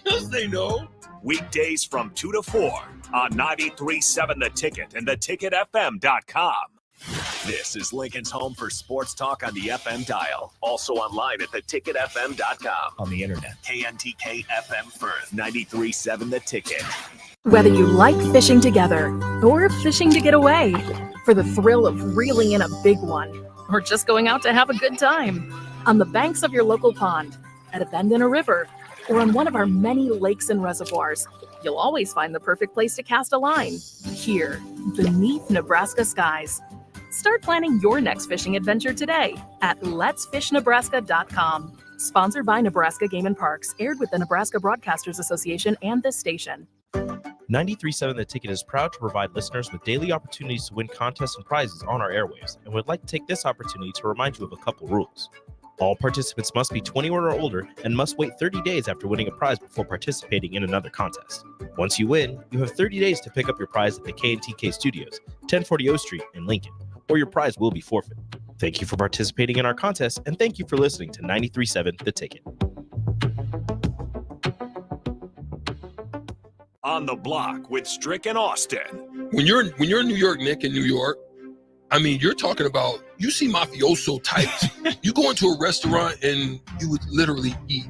Yes, they know. Weekdays from 2 to 4 on 93.7 The Ticket and theticketfm.com. This is Lincoln's home for sports talk on the FM dial. Also online at theticketfm.com. On the internet, KNTK FM Firth, 93.7 The Ticket. Whether you like fishing together or fishing to get away, for the thrill of reeling in a big one, or just going out to have a good time, on the banks of your local pond, at a bend in a river, or on one of our many lakes and reservoirs, you'll always find the perfect place to cast a line. Here, beneath Nebraska skies. Start planning your next fishing adventure today at letsfishnebraska.com. Sponsored by Nebraska Game and Parks, aired with the Nebraska Broadcasters Association and this station. 93.7 The Ticket is proud to provide listeners with daily opportunities to win contests and prizes on our airwaves, and would like to take this opportunity to remind you of a couple rules. All participants must be 21 or older and must wait 30 days after winning a prize before participating in another contest. Once you win, you have 30 days to pick up your prize at the KNTK Studios, 1040 O Street in Lincoln, or your prize will be forfeit. Thank you for participating in our contest, and thank you for listening to 93.7 The Ticket. On the Block with Strick and Austin. When you're in New York, Nick, in New York, I mean, you're talking about, you see mafioso types. You go into a restaurant and you would literally eat.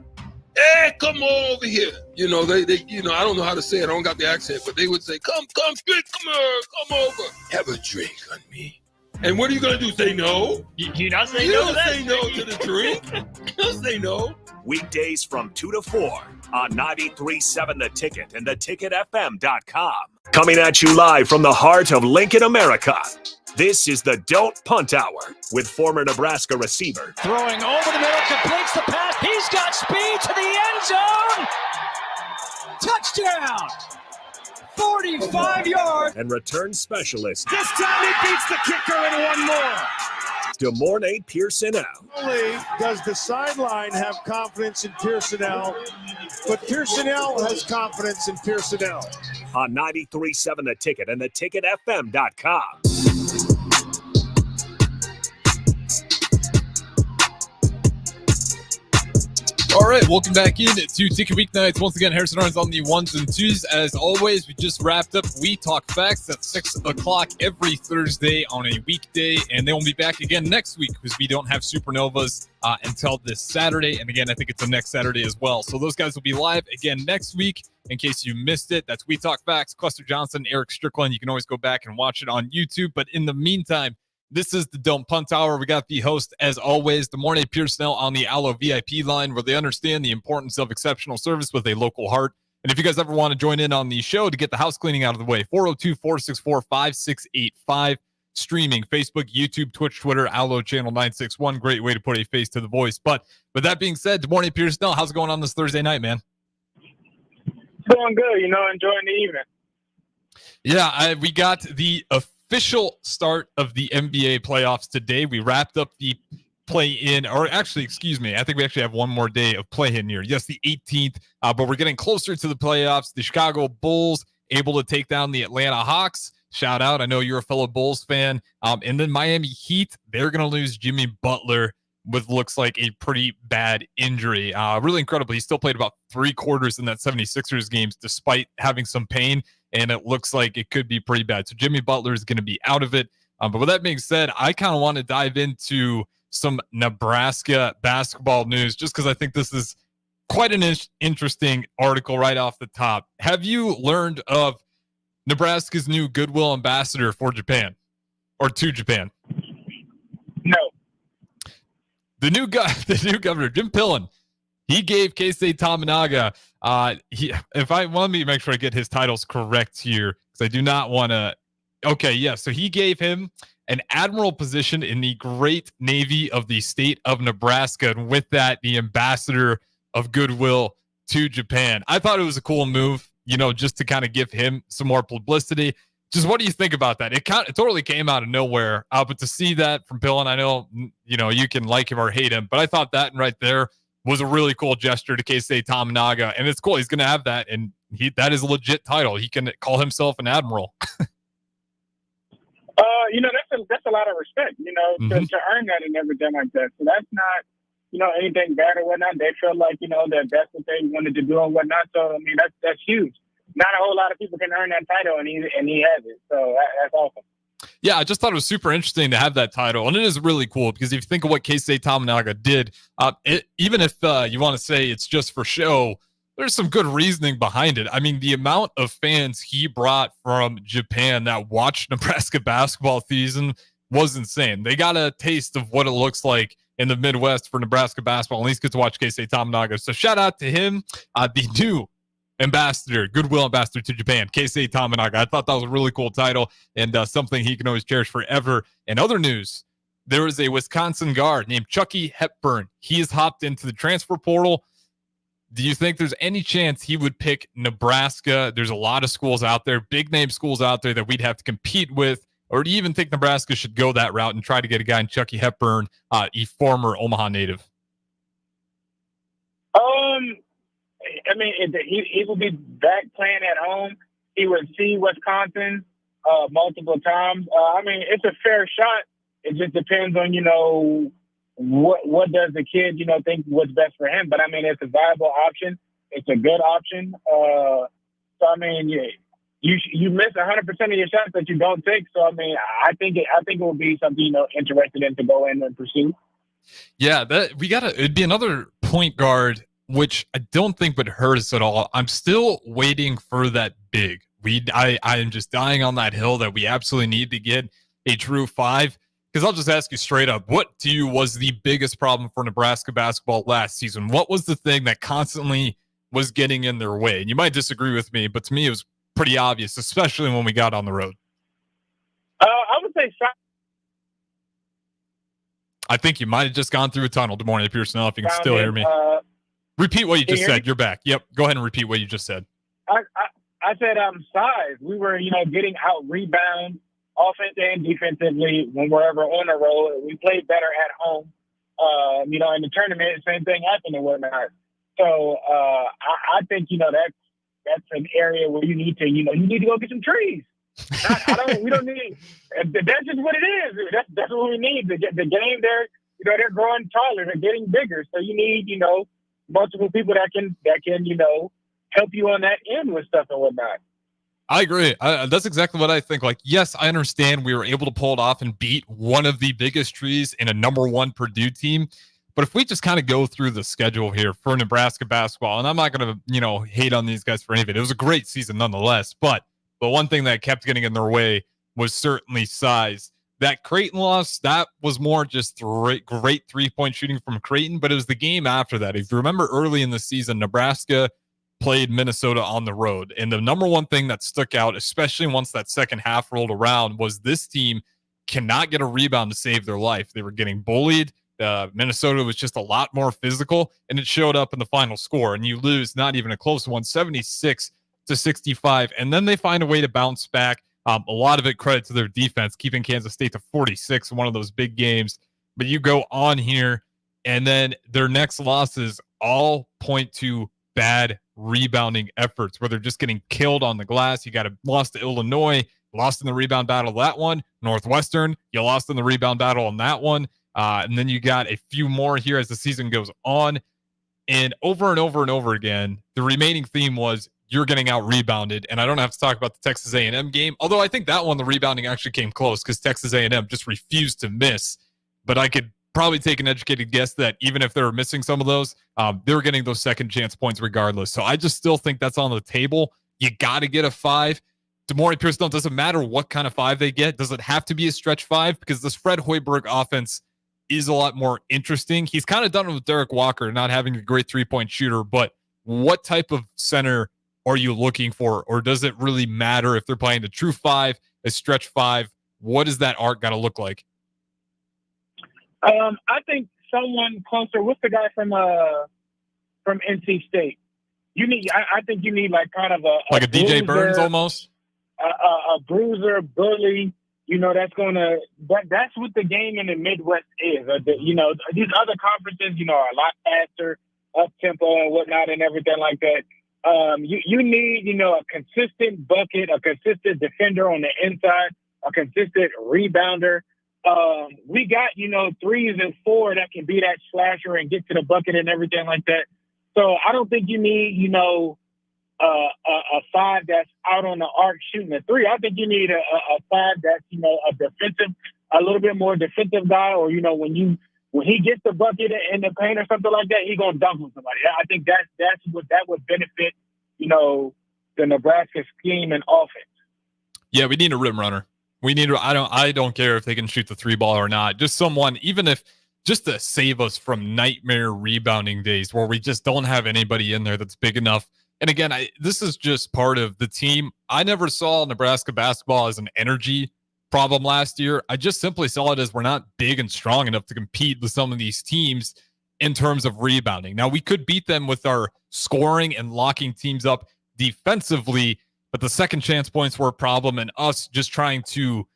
Hey, come on over here. You know, they I don't know how to say it. I don't got the accent, but they would say, come, Strick, come here, come over. Have a drink on me. And what are you going to do? Say no? You not say you no don't to that? say no to the drink. You say no. Weekdays from 2 to 4 on 93.7 The Ticket and theticketfm.com. Coming at you live from the heart of Lincoln, America. This is the Don't Punt Hour with former Nebraska receiver. Throwing over the middle, completes the pass. He's got speed to the end zone. Touchdown. 45 yards. And return specialist. This time he beats the kicker in one more. DeMornay Pierson-El. Not only does the sideline have confidence in Pierson-El, but Pierson-El has confidence in Pierson-El. On 93.7 The Ticket and theticketfm.com. All right, welcome back in to Ticket Weeknights. Once again, Harrison Arns on the ones and twos. As always, we just wrapped up We Talk Facts at 6 o'clock every Thursday on a weekday, and they will be back again next week because we don't have Supernovas until this Saturday. And again, I think it's the next Saturday as well. So those guys will be live again next week. In case you missed it, that's We Talk Facts, Cluster Johnson, Eric Strickland. You can always go back and watch it on YouTube. But in the meantime, this is the Don't Punt Hour. We got the host, as always, DeMornay Pierson-El on the Allo VIP line, where they understand the importance of exceptional service with a local heart. And if you guys ever want to join in on the show to get the house cleaning out of the way, 402-464-5685. Streaming, Facebook, YouTube, Twitch, Twitter, Allo Channel 961. Great way to put a face to the voice. But with that being said, DeMornay Pierson-El, how's it going on this Thursday night, man? Doing good, enjoying the evening. Yeah, we got the official start of the NBA playoffs today. We wrapped up the play-in, or actually, excuse me, I think we actually have one more day of play-in here. Yes, the 18th, but we're getting closer to the playoffs. The Chicago Bulls able to take down the Atlanta Hawks. Shout out, I know you're a fellow Bulls fan. And then Miami Heat, they're going to lose Jimmy Butler with looks like a pretty bad injury. Really incredible. He still played about 3 quarters in that 76ers games despite having some pain, and it looks like it could be pretty bad. So Jimmy Butler is going to be out of it. But with that being said, I kind of want to dive into some Nebraska basketball news just because I think this is quite an interesting article right off the top. Have you learned of Nebraska's new goodwill ambassador for Japan or to Japan? No. The new governor, Jim Pillen, he gave K-State Tamanaga. Let me make sure I get his titles correct here because I do not want to. Okay, yeah. So he gave him an admiral position in the Great Navy of the state of Nebraska, and with that, the ambassador of goodwill to Japan. I thought it was a cool move, just to kind of give him some more publicity. Just what do you think about that? It totally came out of nowhere, but to see that from Pillen, I know, you can like him or hate him, but I thought that right there was a really cool gesture to K-State Tamanaga, and it's cool. He's going to have that, and that is a legit title. He can call himself an admiral. That's a lot of respect, to earn that and everything like that. So that's not, anything bad or whatnot. They feel like, that's what they wanted to do and whatnot. So, I mean, that's huge. Not a whole lot of people can earn that title, and he has it. So that's awesome. Yeah, I just thought it was super interesting to have that title, and it is really cool because if you think of what K-State Tominaga did, even if you want to say it's just for show, there's some good reasoning behind it. I mean, the amount of fans he brought from Japan that watched Nebraska basketball season was insane. They got a taste of what it looks like in the Midwest for Nebraska basketball, at least get to watch K-State Tominaga. So shout out to him, the new ambassador, goodwill ambassador to Japan, K-State Tominaga. I thought that was a really cool title and something he can always cherish forever. In other news, there is a Wisconsin guard named Chucky Hepburn. He has hopped into the transfer portal. Do you think there's any chance he would pick Nebraska? There's a lot of schools out there, big name schools out there that we'd have to compete with. Or do you even think Nebraska should go that route and try to get a guy in Chucky Hepburn, a former Omaha native? I mean, he will be back playing at home. He would see Wisconsin multiple times. I mean, it's a fair shot. It just depends on, what does the kid, think what's best for him. But, I mean, it's a viable option. It's a good option. So, I mean, you miss 100% of your shots that you don't take. So, I mean, I think it will be something, interested in to go in and pursue. Yeah, it'd be another point guard, which I don't think would hurt us at all. I'm still waiting for that big. I am just dying on that hill that we absolutely need to get a true 5. Because I'll just ask you straight up, what to you was the biggest problem for Nebraska basketball last season? What was the thing that constantly was getting in their way? And you might disagree with me, but to me it was pretty obvious, especially when we got on the road. I would say I think you might have just gone through a tunnel. Good morning, Pierson-El, if you can still hear me. Repeat what you just said. You're back. Yep. Go ahead and repeat what you just said. I said size. We were, getting out rebound offensively and defensively when we're ever on the road. We played better at home. In the tournament, the same thing happened and whatnot. So I think, that's an area where you need to go get some trees. We don't need. That's just what it is. That's what we need. The game there, they're growing taller. They're getting bigger. So you need, multiple people that can help you on that end with stuff and whatnot. I agree. That's exactly what I think. Like, yes, I understand we were able to pull it off and beat one of the biggest trees in a number 1 Purdue team. But if we just kind of go through the schedule here for Nebraska basketball, and I'm not going to, hate on these guys for any of it. It was a great season nonetheless. But the one thing that kept getting in their way was certainly size. That Creighton loss, that was more just great 3-point shooting from Creighton, but it was the game after that. If you remember early in the season, Nebraska played Minnesota on the road. And the number one thing that stuck out, especially once that second half rolled around, was this team cannot get a rebound to save their life. They were getting bullied. Minnesota was just a lot more physical, and it showed up in the final score. And you lose not even a close one, 76-65. And then they find a way to bounce back. A lot of it credit to their defense, keeping Kansas State to 46 in one of those big games. But you go on here, and then their next losses all point to bad rebounding efforts where they're just getting killed on the glass. You got lost to Illinois, lost in the rebound battle that one. Northwestern, you lost in the rebound battle on that one. And then you got a few more here as the season goes on. And over and over and over again, the remaining theme was you're getting out rebounded. And I don't have to talk about the Texas A&M game, although I think that one, the rebounding actually came close because Texas A&M just refused to miss. But I could probably take an educated guess that even if they were missing some of those, they were getting those second chance points regardless. So I just still think that's on the table. You got to get a 5. Demore Pierson-El, doesn't matter what kind of 5 they get. Does it have to be a stretch 5? Because this Fred Hoiberg offense is a lot more interesting. He's kind of done it with Derek Walker, not having a great 3-point shooter, but what type of center are you looking for? Or does it really matter if they're playing a true 5, a stretch 5? What does that arc got to look like? I think someone closer. What's the guy from NC State? I think you need like kind of a DJ Burns almost. A bruiser, bully. That's what the game in the Midwest is. These other conferences, are a lot faster, up tempo and whatnot, and everything like that. You need, a consistent bucket, a consistent defender on the inside, a consistent rebounder. we got, threes and four that can be that slasher and get to the bucket and everything like that. So I don't think you need, a five that's out on the arc shooting a three. I think you need a five that's, a defensive, a little bit more defensive guy, or, when he gets the bucket in the paint or something like that, he's gonna dunk on somebody. I think that would benefit, the Nebraska scheme and offense. Yeah, we need a rim runner. We need. I don't care if they can shoot the three ball or not. Just someone, even if just to save us from nightmare rebounding days where we just don't have anybody in there that's big enough. And again, this is just part of the team. I never saw Nebraska basketball as an energy problem last year. I just simply saw it as we're not big and strong enough to compete with some of these teams in terms of rebounding. Now, we could beat them with our scoring and locking teams up defensively, but the second chance points were a problem, and us just trying to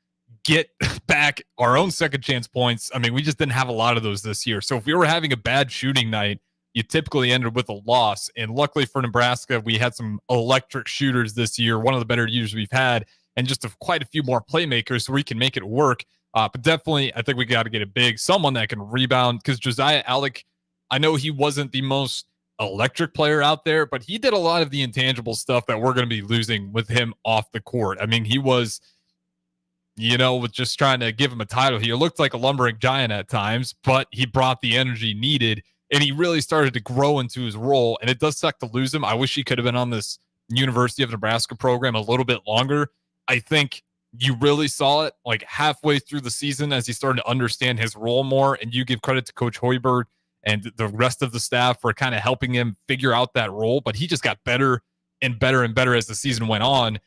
get back our own second chance points. I mean, we just didn't have a lot of those this year. So if we were having a bad shooting night, you typically ended with a loss. And luckily for Nebraska, we had some electric shooters this year, one of the better years we've had, and just quite a few more playmakers so we can make it work. But definitely, I think we got to get a big, someone that can rebound, because Josiah Alec, I know he wasn't the most electric player out there, but he did a lot of the intangible stuff that we're going to be losing with him off the court. I mean, he was, with just trying to give him a title, he looked like a lumbering giant at times, but he brought the energy needed, and he really started to grow into his role. And it does suck to lose him. I wish he could have been on this University of Nebraska program a little bit longer. I think you really saw it like halfway through the season as he started to understand his role more, and you give credit to Coach Hoiberg and the rest of the staff for kind of helping him figure out that role. But he just got better and better and better as the season went on,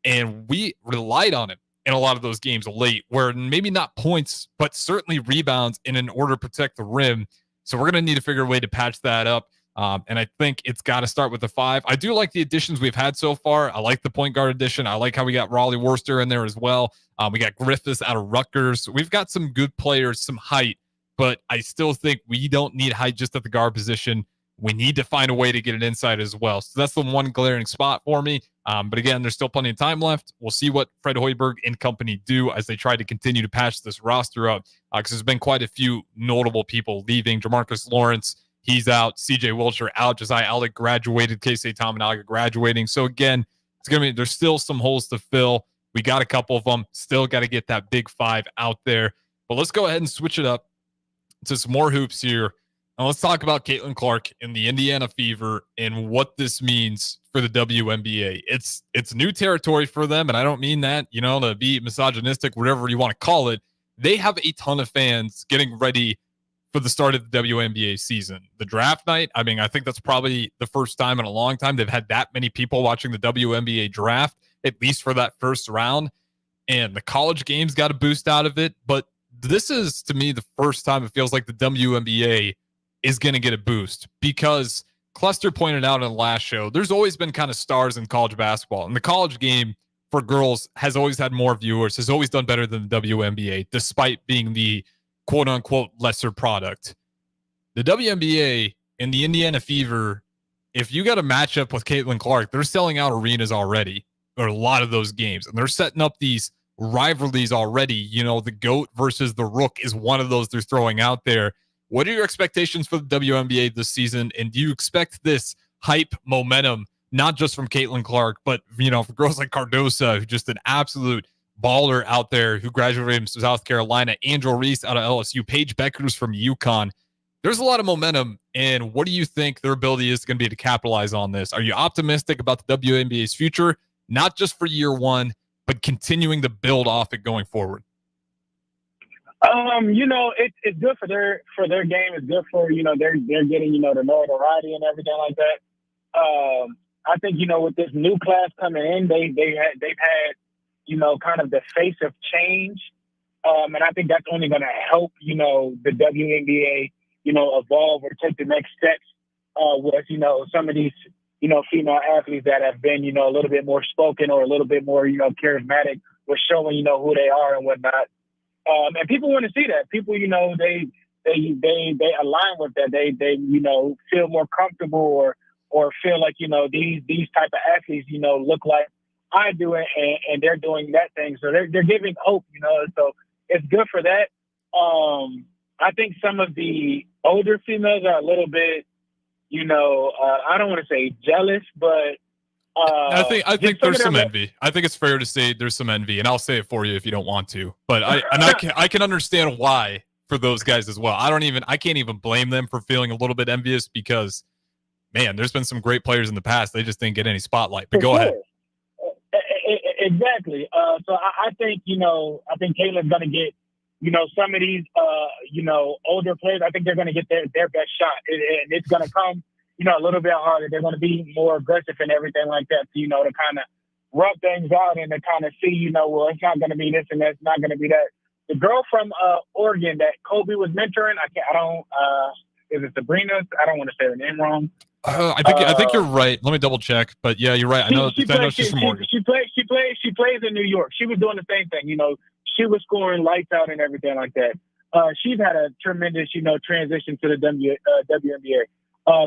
and we relied on him in a lot of those games late, where maybe not points, but certainly rebounds in order to protect the rim. So we're going to need to figure a way to patch that up. And I think it's got to start with the five. I do like the additions we've had so far. I like the point guard addition. I like how we got Raleigh Worcester in there as well. We got Griffiths out of Rutgers. We've got some good players, some height, but I still think we don't need height just at the guard position. We need to find a way to get it inside as well. So that's the one glaring spot for me. But again, there's still plenty of time left. We'll see what Fred Hoiberg and company do as they try to continue to patch this roster up, because there's been quite a few notable people leaving. Jamarcus Lawrence, he's out. CJ Wilcher out. Josiah Alec graduated. Keisei Tominaga graduating. So again, there's still some holes to fill. We got a couple of them. Still got to get that big five out there. But let's go ahead and switch it up to some more hoops here. And let's talk about Caitlin Clark and the Indiana Fever and what this means for the WNBA. It's new territory for them, and I don't mean that, to be misogynistic, whatever you want to call it. They have a ton of fans getting ready for the start of the WNBA season. The draft night, I mean, I think that's probably the first time in a long time they've had that many people watching the WNBA draft, at least for that first round. And the college games got a boost out of it. But this is, to me, the first time it feels like the WNBA is going to get a boost, because Cluster pointed out in the last show, there's always been kind of stars in college basketball. And the college game for girls has always had more viewers, has always done better than the WNBA, despite being the quote-unquote lesser product. The WNBA and the Indiana Fever, if you got a matchup with Caitlin Clark, they're selling out arenas already, or a lot of those games. And they're setting up these rivalries already. The GOAT versus the Rook is one of those they're throwing out there. What are your expectations for the WNBA this season? And do you expect this hype momentum, not just from Caitlin Clark, but, for girls like Cardosa, who's just an absolute baller out there, who graduated from South Carolina, Angel Reese out of LSU, Paige Beckers from UConn. There's a lot of momentum. And what do you think their ability is going to be to capitalize on this? Are you optimistic about the WNBA's future, not just for year one, but continuing to build off it going forward? It's good for their game. It's good for, they're getting, the notoriety and everything like that. I think, with this new class coming in, they've had, kind of the face of change. And I think that's only going to help, the WNBA, evolve or take the next steps with, some of these, female athletes that have been, a little bit more spoken or a little bit more, charismatic with showing, who they are and whatnot. And people want to see that. People, they align with that. They feel more comfortable or feel like, these type of athletes, look like I do it, and they're doing that thing. So they're giving hope, So it's good for that. I think some of the older females are a little bit, I don't want to say jealous, but I think there's some envy. I think it's fair to say there's some envy, and I'll say it for you if you don't want to. But I can understand why for those guys as well. I can't even blame them for feeling a little bit envious because, man, there's been some great players in the past. They just didn't get any spotlight. But go ahead. Exactly. So I think Caitlin's going to get, some of these, older players. I think they're going to get their best shot, and it's going to come, a little bit harder. They're going to be more aggressive and everything like that, to kind of rub things out and to kind of see, well, it's not going to be this and that's not going to be that. The girl from Oregon that Kobe was mentoring, is it Sabrina? I don't want to say her name wrong. I think you're right. Let me double check. But yeah, you're right. I know she's from Oregon. She plays in New York. She was doing the same thing. She was scoring lights out and everything like that. She's had a tremendous, transition to the WNBA.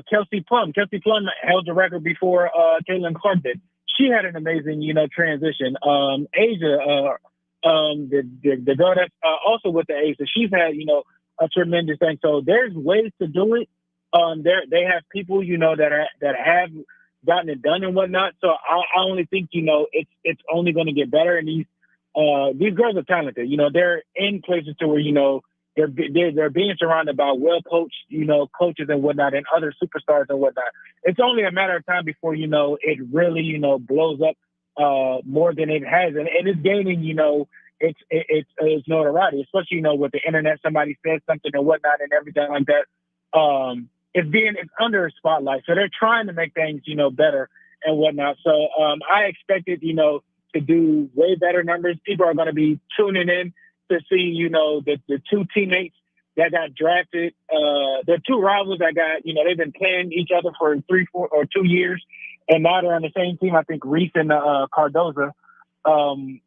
Kelsey Plum held the record before Caitlin Clark did. She had an amazing, transition. Asia, the girl that's also with the Asia, she's had, a tremendous thing. So there's ways to do it. They have people, that have gotten it done and whatnot. So I only think, it's only going to get better. And these girls are talented. They're in places to where, they're being surrounded by well-coached, coaches and whatnot and other superstars and whatnot. It's only a matter of time before, it really, blows up more than it has. And it's gaining, it's notoriety, especially, with the internet. Somebody says something and whatnot and everything like that. It's under a spotlight. So they're trying to make things, better and whatnot. So I expected, to do way better numbers. People are going to be tuning in to see, the two teammates that got drafted, the two rivals that got, they've been playing each other for 3, 4, or 2 years. And now they're on the same team. I think Reese and Cardoza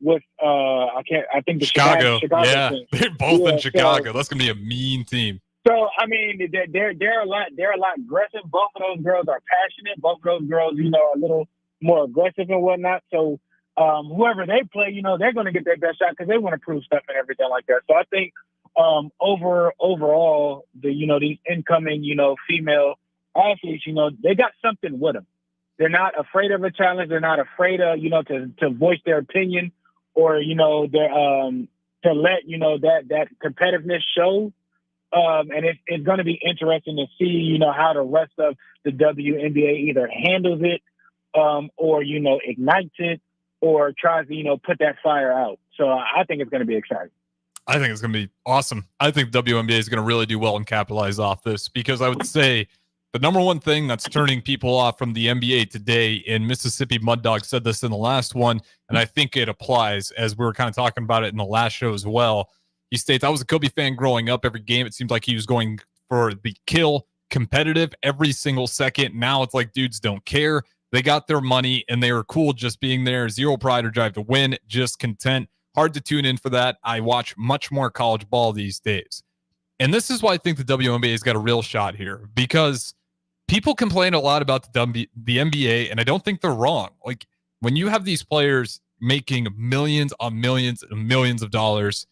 with, I think the Chicago yeah, team. they're both in Chicago. So, that's going to be a mean team. So, I mean, they're a lot aggressive. Both of those girls are passionate. Both of those girls, are a little more aggressive and whatnot. So, whoever they play, they're going to get their best shot because they want to prove stuff and everything like that. So I think overall, these incoming, female athletes, they got something with them. They're not afraid of a challenge. They're not afraid of, to voice their opinion or, they're to let, that competitiveness show. And it's going to be interesting to see, how the rest of the WNBA either handles it or, ignites it, or tries to, put that fire out. So I think it's going to be exciting. I think it's going to be awesome. I think WNBA is going to really do well and capitalize off this because I would say the number one thing that's turning people off from the NBA today, and Mississippi Mud Dog said this in the last one, and I think it applies as we were kind of talking about it in the last show as well. He states, I was a Kobe fan growing up. Every game, it seemed like he was going for the kill, competitive every single second. Now it's like dudes don't care. They got their money, and they were cool just being there. Zero pride or drive to win, just content. Hard to tune in for that. I watch much more college ball these days. And this is why I think the WNBA has got a real shot here, because people complain a lot about the NBA, and I don't think they're wrong. Like, when you have these players making millions on millions and millions of dollars,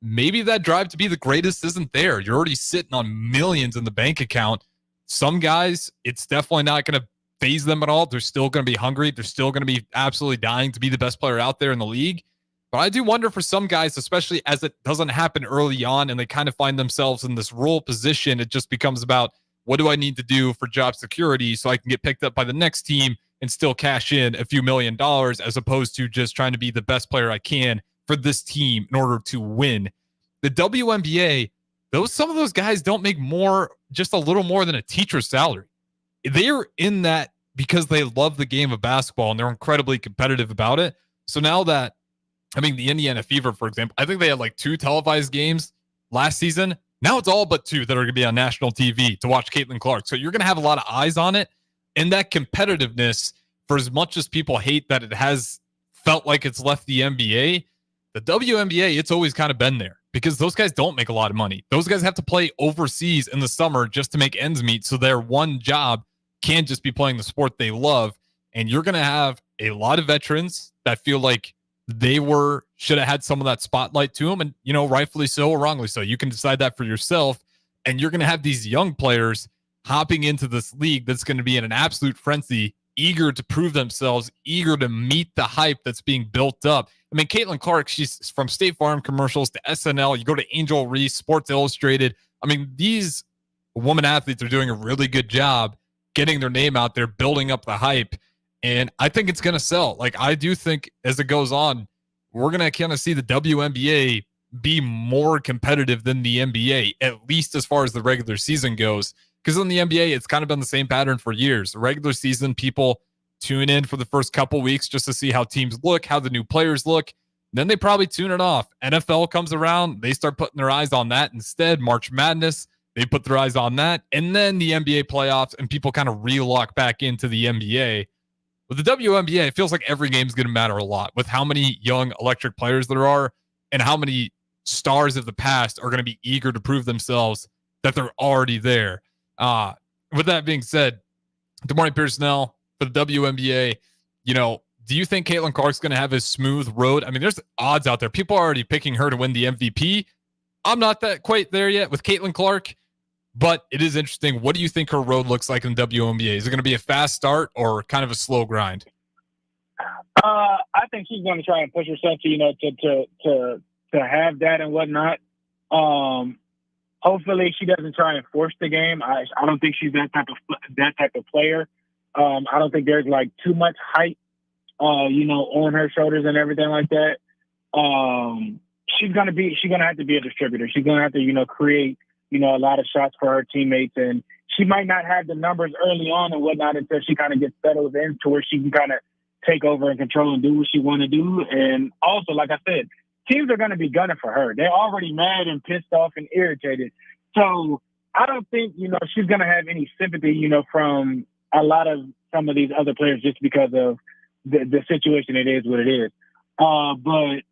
maybe that drive to be the greatest isn't there. You're already sitting on millions in the bank account. Some guys, it's definitely not going to phase them at all. They're still going to be hungry. They're still going to be absolutely dying to be the best player out there in the league. But I do wonder for some guys, especially as it doesn't happen early on and they kind of find themselves in this role position, it just becomes about, what do I need to do for job security so I can get picked up by the next team and still cash in a few $1 million, as opposed to just trying to be the best player I can for this team in order to win. The WNBA, some of those guys don't make more, just a little more than a teacher's salary. They're in that because they love the game of basketball and they're incredibly competitive about it. So now that, the Indiana Fever, for example, I think they had like 2 televised games last season. Now it's all but 2 that are going to be on national TV to watch Caitlin Clark. So you're going to have a lot of eyes on it. And that competitiveness, for as much as people hate that it has felt like it's left the NBA, the WNBA, it's always kind of been there because those guys don't make a lot of money. Those guys have to play overseas in the summer just to make ends meet. So their one job can't just be playing the sport they love. And you're going to have a lot of veterans that feel like they should have had some of that spotlight to them, and rightfully so or wrongly so. You can decide that for yourself. And you're going to have these young players hopping into this league that's going to be in an absolute frenzy, eager to prove themselves, eager to meet the hype that's being built up. I mean, Caitlin Clark, she's from State Farm commercials to SNL. You go to Angel Reese, Sports Illustrated. I mean, these women athletes are doing a really good job getting their name out there, building up the hype. And I think it's going to sell. Like, I do think as it goes on, we're going to kind of see the WNBA be more competitive than the NBA, at least as far as the regular season goes. Because in the NBA, it's kind of been the same pattern for years. The regular season, people tune in for the first couple weeks just to see how teams look, how the new players look. Then they probably tune it off. NFL comes around, they start putting their eyes on that instead. March Madness, they put their eyes on that. And then the NBA playoffs, and people kind of re-lock back into the NBA. With the WNBA, it feels like every game is going to matter a lot with how many young electric players there are and how many stars of the past are going to be eager to prove themselves that they're already there. With that being said, good morning, Pierson-El, for the WNBA. Do you think Caitlin Clark's going to have a smooth road? I mean, there's odds out there. People are already picking her to win the MVP. I'm not that quite there yet with Caitlin Clark, but it is interesting. What do you think her road looks like in the WNBA? Is it going to be a fast start or kind of a slow grind? I think she's going to try and push herself to have that and whatnot. Hopefully she doesn't try and force the game. I don't think she's that type of player. I don't think there's like too much hype, on her shoulders and everything like that. She's gonna have to be a distributor. She's gonna have to, create, a lot of shots for her teammates, and she might not have the numbers early on and whatnot until she kind of gets settled in to where she can kind of take over and control and do what she want to do. And also, like I said, teams are going to be gunning for her. They're already mad and pissed off and irritated. So I don't think, she's going to have any sympathy, from a lot of some of these other players just because of the situation. It is what it is. But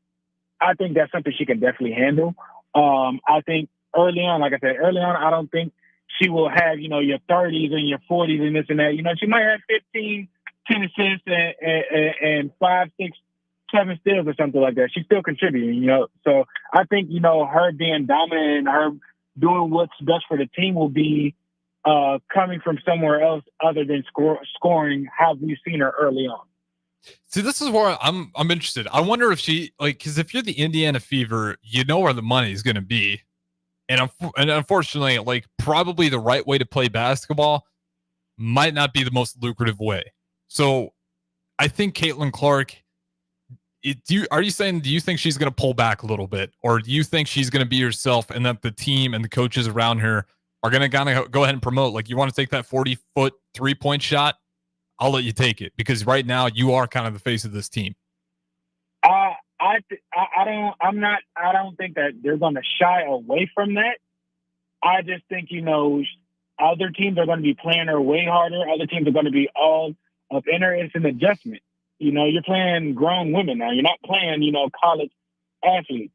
I think that's something she can definitely handle. I think early on, like I said, I don't think she will have, your 30s and your 40s and this and that. She might have 15, 10 assists and 5, 6, 7 steals or something like that. She's still contributing, So I think, her being dominant and her doing what's best for the team will be coming from somewhere else other than scoring how we've seen her early on. See, this is where I'm interested. I wonder if she, because if you're the Indiana Fever, you know where the money is going to be. And unfortunately, probably the right way to play basketball might not be the most lucrative way. So I think Caitlin Clark, do you think she's going to pull back a little bit? Or do you think she's going to be herself and that the team and the coaches around her are going to kind of go ahead and promote? You want to take that 40-foot 3-point shot? I'll let you take it because right now you are kind of the face of this team. I don't think that they're going to shy away from that. I just think, other teams are going to be playing her way harder. Other teams are going to be all up in her. It's an adjustment. You're playing grown women now. You're not playing, college athletes.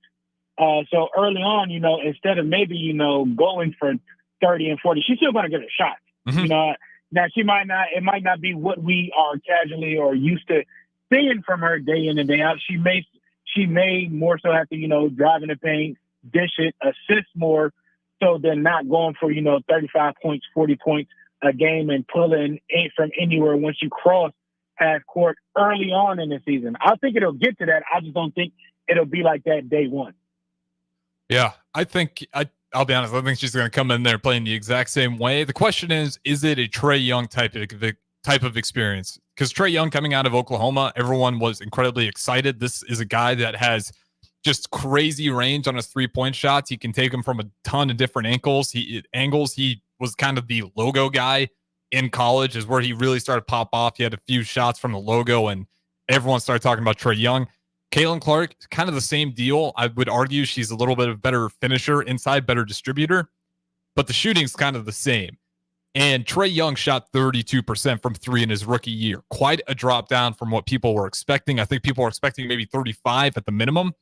So early on, instead of maybe, going for 30 and 40, she's still going to get a shot. Mm-hmm. Now it might not be what we are casually or used to seeing from her day in and day out. She may more so have to, drive in the paint, dish it, assist more, so they're not going for, 35 points, 40 points a game and pulling from anywhere once you cross half court early on in the season. I think it'll get to that. I just don't think it'll be like that day one. Yeah, I'll be honest. I think she's going to come in there playing the exact same way. The question is it a Trae Young type of experience? Because Trae Young coming out of Oklahoma, everyone was incredibly excited. This is a guy that has just crazy range on his 3-point shots. He can take them from a ton of different angles. He was kind of the logo guy in college, is where he really started to pop off. He had a few shots from the logo, and everyone started talking about Trae Young. Caitlin Clark, kind of the same deal. I would argue she's a little bit of a better finisher inside, better distributor, but the shooting's kind of the same. And Trae Young shot 32% from 3 in his rookie year. Quite a drop down from what people were expecting. I think people were expecting maybe 35 at the minimum,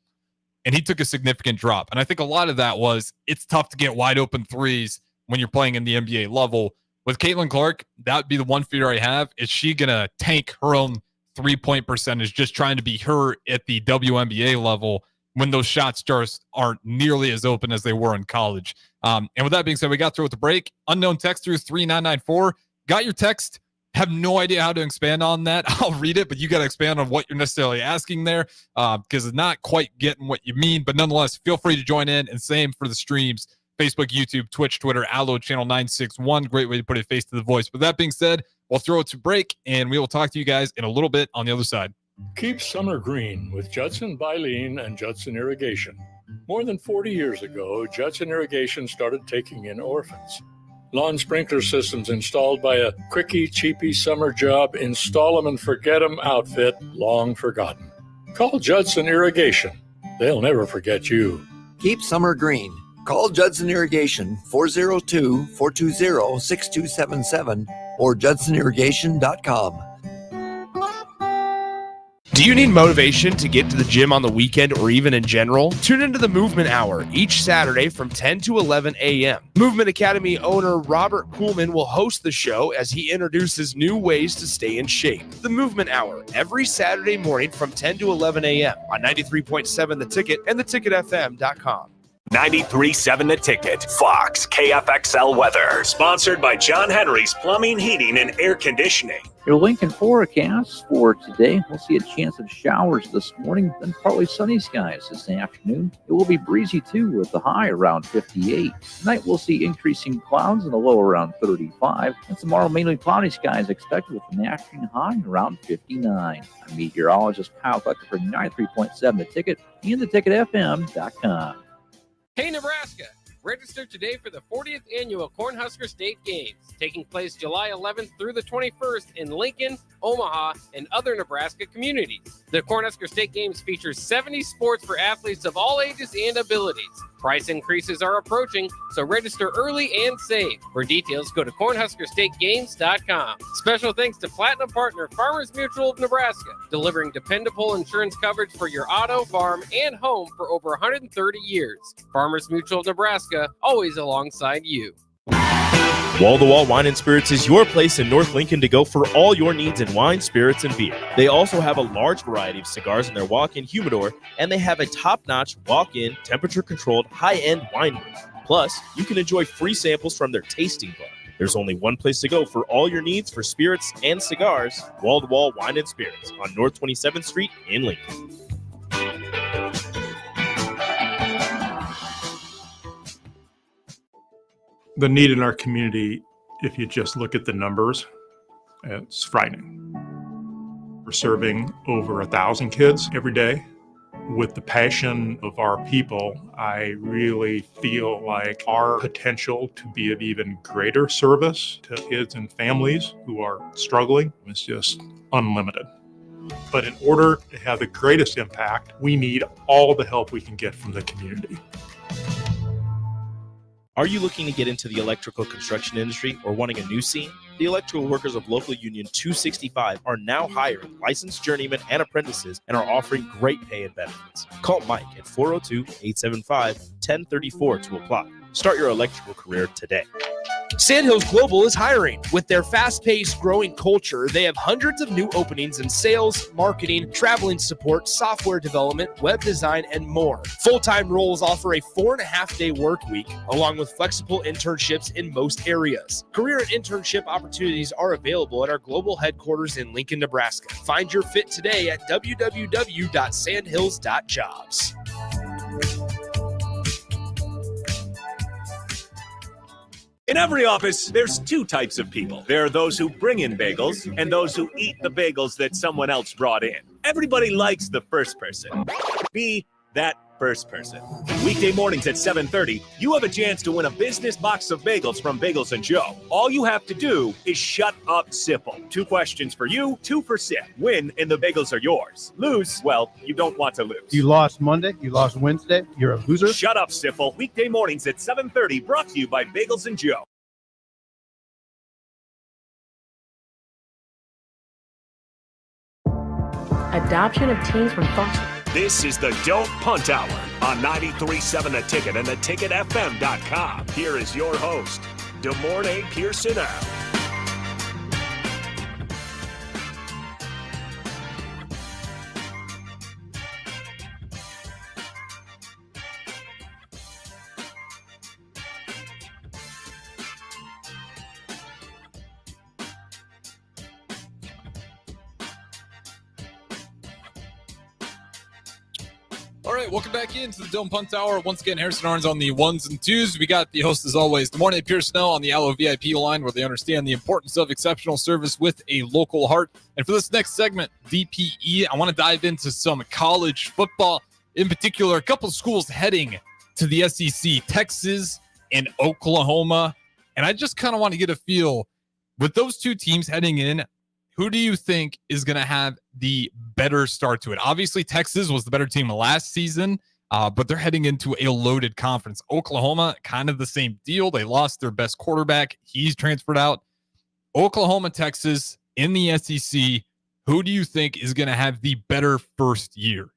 and he took a significant drop. And I think a lot of that was it's tough to get wide open threes when you're playing in the NBA level. With Caitlin Clark, that would be the one fear I have. Is she going to tank her own 3-point percentage, just trying to be her at the WNBA level when those shots just aren't nearly as open as they were in college. And with that being said, we got through with the break. Unknown texter 3994. Got your text. Have no idea how to expand on that. I'll read it, but you got to expand on what you're necessarily asking there because it's not quite getting what you mean. But nonetheless, feel free to join in, and same for the streams. Facebook, YouTube, Twitch, Twitter, Allo, Channel 961. Great way to put a face to the voice. With that being said, we'll throw it to break, and we will talk to you guys in a little bit on the other side. Keep summer green with Judson Baleen and Judson Irrigation. More than 40 years ago, Judson Irrigation started taking in orphans. Lawn sprinkler systems installed by a quickie, cheapy summer job, install 'em and forget 'em outfit long forgotten. Call Judson Irrigation. They'll never forget you. Keep summer green. Call Judson Irrigation 402-420-6277 or judsonirrigation.com. Do you need motivation to get to the gym on the weekend or even in general? Tune into the Movement Hour each Saturday from 10 to 11 a.m. Movement Academy owner Robert Kuhlman will host the show as he introduces new ways to stay in shape. The Movement Hour every Saturday morning from 10 to 11 a.m. on 93.7 The Ticket and theticketfm.com. 93.7 The Ticket, Fox, KFXL weather. Sponsored by John Henry's Plumbing, Heating, and Air Conditioning. Your Lincoln forecast for today, we'll see a chance of showers this morning, then partly sunny skies this afternoon. It will be breezy too with the high around 58. Tonight we'll see increasing clouds and a low around 35. And tomorrow mainly cloudy skies expected with an afternoon high around 59. I'm meteorologist Kyle Tucker for 93.7 The Ticket and theticketfm.com. Hey, Nebraska! Register today for the 40th Annual Cornhusker State Games, taking place July 11th through the 21st in Lincoln, Omaha, and other Nebraska communities. The Cornhusker State Games features 70 sports for athletes of all ages and abilities. Price increases are approaching, so register early and save. For details, go to cornhuskerstategames.com. Special thanks to Platinum Partner Farmers Mutual of Nebraska, delivering dependable insurance coverage for your auto, farm, and home for over 130 years. Farmers Mutual of Nebraska, always alongside you. Wall-to-Wall Wine and Spirits is your place in North Lincoln to go for all your needs in wine, spirits, and beer. They also have a large variety of cigars in their walk-in humidor, and they have a top-notch walk-in, temperature-controlled, high-end wine room. Plus, you can enjoy free samples from their tasting bar. There's only one place to go for all your needs for spirits and cigars, Wall-to-Wall Wine and Spirits on North 27th Street in Lincoln. The need in our community, if you just look at the numbers, it's frightening. We're serving over 1,000 kids every day. With the passion of our people, I really feel like our potential to be of even greater service to kids and families who are struggling is just unlimited. But in order to have the greatest impact, we need all the help we can get from the community. Are you looking to get into the electrical construction industry or wanting a new scene? The Electrical Workers of Local Union 265 are now hiring licensed journeymen and apprentices and are offering great pay and benefits. Call Mike at 402-875-1034 to apply. Start your electrical career today. Sandhills Global is hiring. With their fast-paced, growing culture, they have hundreds of new openings in sales, marketing, traveling support, software development, web design, and more. Full-time roles offer a 4.5-day work week, along with flexible internships in most areas. Career and internship opportunities are available at our global headquarters in Lincoln, Nebraska. Find your fit today at www.sandhills.jobs. In every office, there's two types of people. There are those who bring in bagels and those who eat the bagels that someone else brought in. Everybody likes the first person. Be that first person. Weekday mornings at 7:30, you have a chance to win a business box of bagels from Bagels & Joe. All you have to do is shut up, Sipple. 2 questions for you, 2 for Sip. Win and the bagels are yours. Lose, well, you don't want to lose. You lost Monday, you lost Wednesday, you're a loser. Shut up, Sipple. Weekday mornings at 7:30, brought to you by Bagels & Joe. Adoption of teens from foster. This is the Don't Punt Hour on 93.7 The Ticket and theticketfm.com. Here is your host, DeMornay Pierson-El. All right, welcome back into the Dome Punt Hour. Once again, Harrison Arns on the ones and twos. We got the host, as always, the morning Pierson-El on the Allo VIP line, where they understand the importance of exceptional service with a local heart. And for this next segment, DPE, I want to dive into some college football. In particular, a couple of schools heading to the SEC, Texas and Oklahoma. And I just kind of want to get a feel, with those two teams heading in, who do you think is going to have the better start to it? Obviously, Texas was the better team last season, but they're heading into a loaded conference. Oklahoma, kind of the same deal. They lost their best quarterback. He's transferred out. Oklahoma, Texas in the SEC, who do you think is going to have the better first year?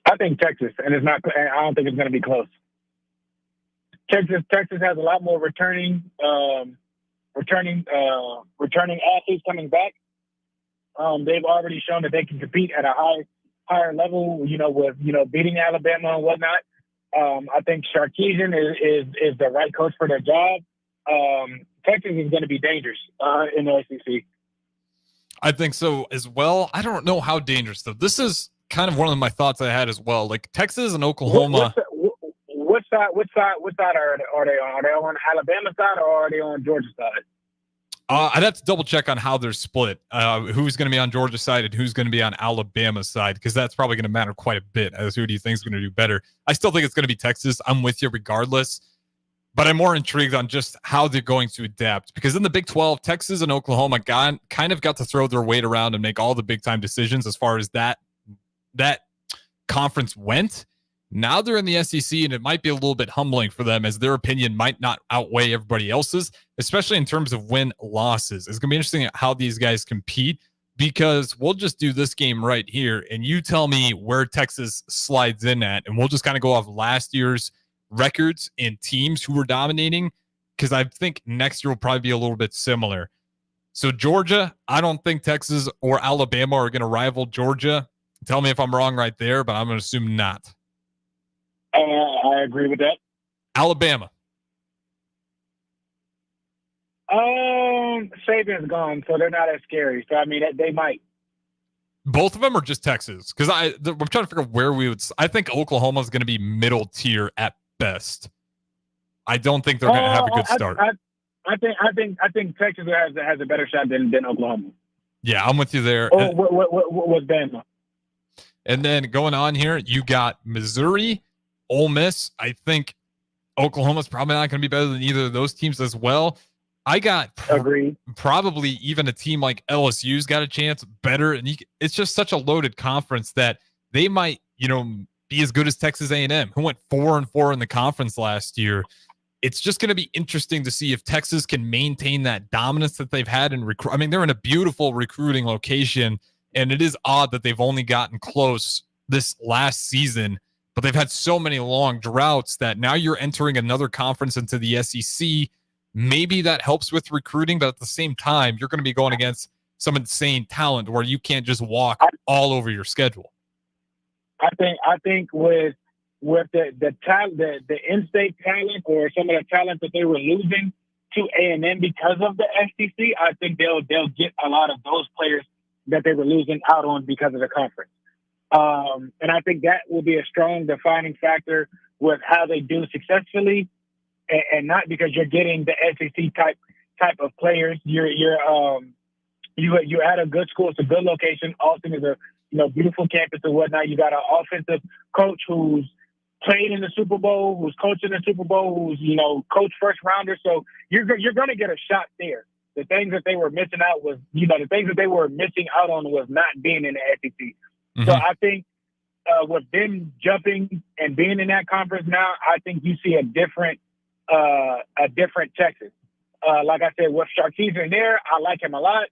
I think Texas, and I don't think it's going to be close. Texas has a lot more returning athletes coming back. They've already shown that they can compete at a higher level, with beating Alabama and whatnot. I think Sarkisian is the right coach for their job. Texas is going to be dangerous in the SEC. I think so as well. I don't know how dangerous, though. This is kind of one of my thoughts I had as well. Like Texas and Oklahoma. What side are they on? Are they on Alabama side or are they on Georgia side? I'd have to double check on how they're split. Who's going to be on Georgia side and who's going to be on Alabama side, because that's probably going to matter quite a bit as who do you think is going to do better. I still think it's going to be Texas. I'm with you regardless, but I'm more intrigued on just how they're going to adapt, because in the Big 12, Texas and Oklahoma kind of got to throw their weight around and make all the big time decisions as far as that conference went. Now they're in the SEC, and it might be a little bit humbling for them as their opinion might not outweigh everybody else's, especially in terms of win-losses. It's going to be interesting how these guys compete, because we'll just do this game right here, and you tell me where Texas slides in at, and we'll just kind of go off last year's records and teams who were dominating, because I think next year will probably be a little bit similar. So Georgia, I don't think Texas or Alabama are going to rival Georgia. Tell me if I'm wrong right there, but I'm going to assume not. I agree with that. Alabama. Saban's gone, so they're not as scary. So, I mean, they might. Both of them are just Texas? Because I'm trying to figure out where we would. I think Oklahoma is going to be middle tier at best. I don't think they're going to have a good start. I think Texas has a better shot than Oklahoma. Yeah, I'm with you there. Oh, what's Bama? And then going on here, you got Missouri, Ole Miss. I think Oklahoma's probably not going to be better than either of those teams as well. I got probably even a team like LSU's got a chance better. And it's just such a loaded conference that they might, be as good as Texas A&M, who went 4-4 in the conference last year. It's just going to be interesting to see if Texas can maintain that dominance that they've had in recruit. I mean, they're in a beautiful recruiting location, and it is odd that they've only gotten close this last season, but they've had so many long droughts that now you're entering another conference into the SEC. Maybe that helps with recruiting, but at the same time, you're going to be going against some insane talent where you can't just walk all over your schedule. I think with the talent, the in-state talent, or some of the talent that they were losing to A&M because of the SEC, I think they'll get a lot of those players that they were losing out on because of the conference. And I think that will be a strong defining factor with how they do successfully, and not because you're getting the SEC type of players. You're at a good school. It's a good location. Austin is a beautiful campus and whatnot. You got an offensive coach who's played in the Super Bowl, who's coaching the Super Bowl, who's coach first rounder. So you're going to get a shot there. The things that they were missing out was not being in the SEC. Mm-hmm. So I think with them jumping and being in that conference now, I think you see a different Texas. Like I said, with Sarkisian there, I like him a lot.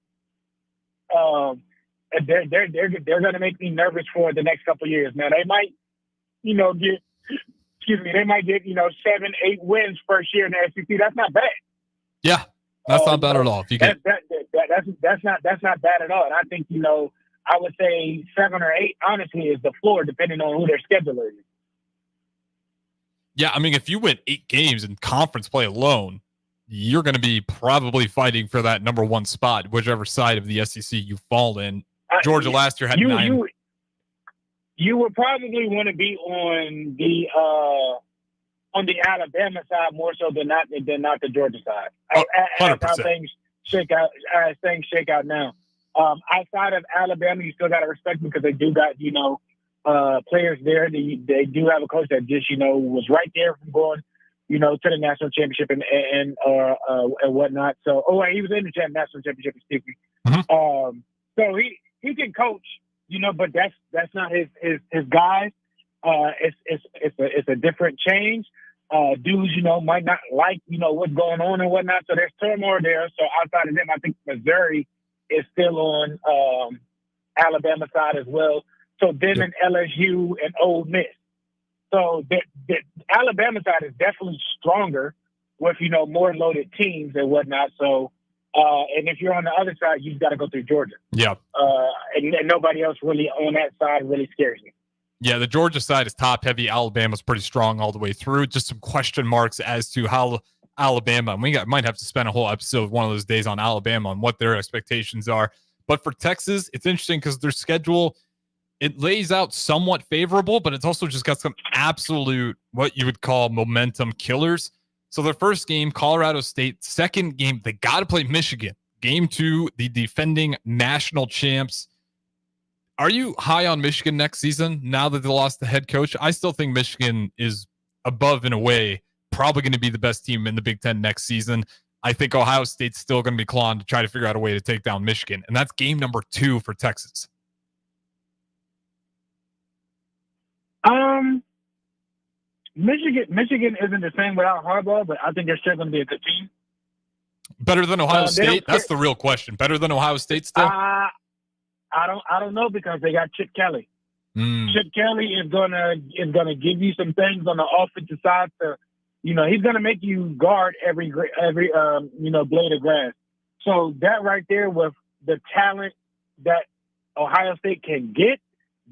They're going to make me nervous for the next couple of years. Now they might, get 7-8 wins first year in the SEC. That's not bad. Yeah, that's not bad at all. If you get that's not bad at all. And I think I would say 7 or 8 honestly is the floor, depending on who their scheduler is. Yeah, I mean, if you win 8 games in conference play alone, you're going to be probably fighting for that number 1 spot, whichever side of the SEC you fall in. Georgia last year had 9. You would probably want to be on the Alabama side more so than not the Georgia side. As how things shake out now. Outside of Alabama, you still got to respect them because they do got players there. They do have a coach that just was right there from going to the national championship and whatnot. So he was in the national championship. Excuse me. Mm-hmm. So he can coach. But that's not his guys. It's a different change. Dudes, might not like, what's going on and whatnot. So there's turmoil there. So outside of them, I think Missouri is still on Alabama side as well. So them and LSU and Ole Miss. So the Alabama side is definitely stronger with, more loaded teams and whatnot. So and if you're on the other side, you've got to go through Georgia. Yeah. And nobody else really on that side really scares me. Yeah, the Georgia side is top heavy. Alabama's pretty strong all the way through. Just some question marks as to how Alabama, and might have to spend a whole episode one of those days on Alabama and what their expectations are. But for Texas, it's interesting because their schedule, it lays out somewhat favorable, but it's also just got some absolute, what you would call momentum killers. So their first game, Colorado State. Second game, they got to play Michigan. Game 2, the defending national champs. Are you high on Michigan next season now that they lost the head coach? I still think Michigan is above in a way, probably going to be the best team in the Big Ten next season. I think Ohio State's still going to be clawing to try to figure out a way to take down Michigan. And that's game number 2 for Texas. Michigan isn't the same without Harbaugh, but I think they're still going to be a good team. Better than Ohio State? That's the real question. Better than Ohio State still? I don't know because they got Chip Kelly. Chip Kelly is gonna give you some things on the offensive side to, he's gonna make you guard every blade of grass. So that right there with the talent that Ohio State can get,